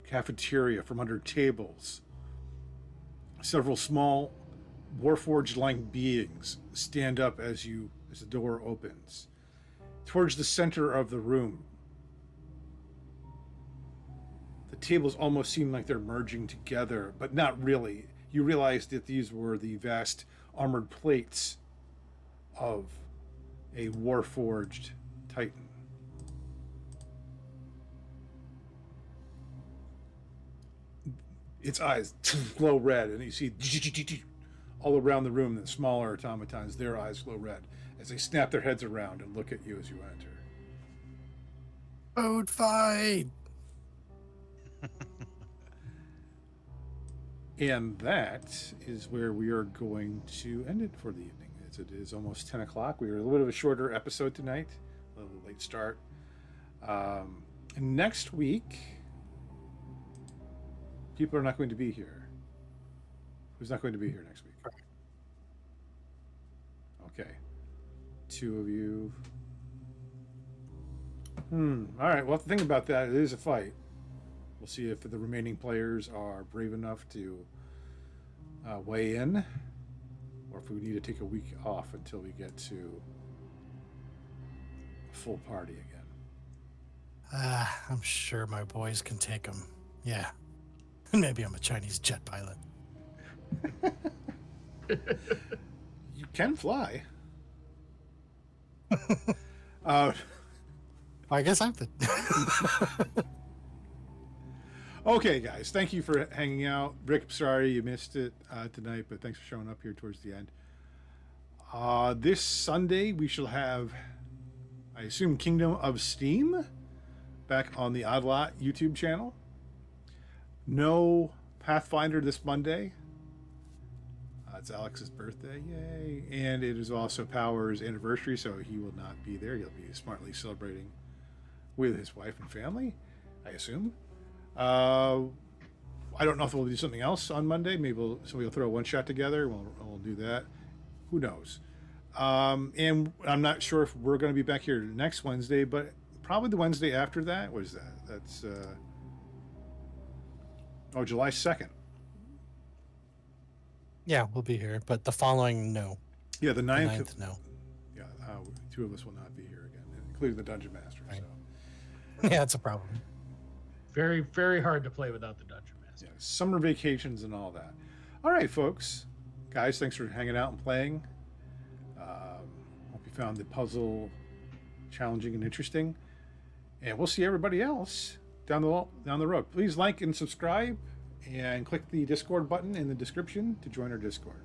Speaker 1: cafeteria, from under tables, several small warforged-like beings stand up as the door opens. Towards the center of the room, the tables almost seem like they're merging together, but not really. You realize that these were the vast armored plates of a warforged titan. Its eyes glow red, and you see all around the room the smaller automatons, their eyes glow red as they snap their heads around and look at you as you enter.
Speaker 3: Code fight!
Speaker 1: And that is where we are going to end it for the evening. It is almost 10 o'clock. We are a little bit of a shorter episode tonight, a little late start. And next week, people are not going to be here. Who's not going to be here next week? Okay. 2 of you. All right. Well, think about that. It is a fight. We'll see if the remaining players are brave enough to weigh in, or if we need to take a week off until we get to a full party again.
Speaker 3: I'm sure my boys can take them. Yeah. Maybe I'm a Chinese jet pilot.
Speaker 1: You can fly.
Speaker 3: I guess I'm the...
Speaker 1: Okay, guys, thank you for hanging out. Rick, sorry you missed it tonight, but thanks for showing up here towards the end. This Sunday, we shall have, I assume, Kingdom of Steam back on the Odd Lot YouTube channel. No Pathfinder this Monday. It's Alex's birthday, yay. And it is also Power's anniversary, so he will not be there. He'll be smartly celebrating with his wife and family, I assume. I don't know if we'll do something else on Monday. Maybe somebody will throw a one-shot together. We'll do that. Who knows? And I'm not sure if we're going to be back here next Wednesday, but probably the Wednesday after that. What is that? That's July 2nd.
Speaker 3: Yeah, we'll be here, but the following, no.
Speaker 1: Yeah, the 9th.
Speaker 3: The 9th, no.
Speaker 1: Yeah, 2 of us will not be here again, including the Dungeon Master.
Speaker 3: Right.
Speaker 1: So.
Speaker 3: Yeah, it's a problem.
Speaker 2: Very, very hard to play without the Dungeon Master.
Speaker 1: Yeah, summer vacations and all that. All right, folks. Guys, thanks for hanging out and playing. Hope you found the puzzle challenging and interesting. And we'll see everybody else down the road. Please like and subscribe and click the Discord button in the description to join our Discord.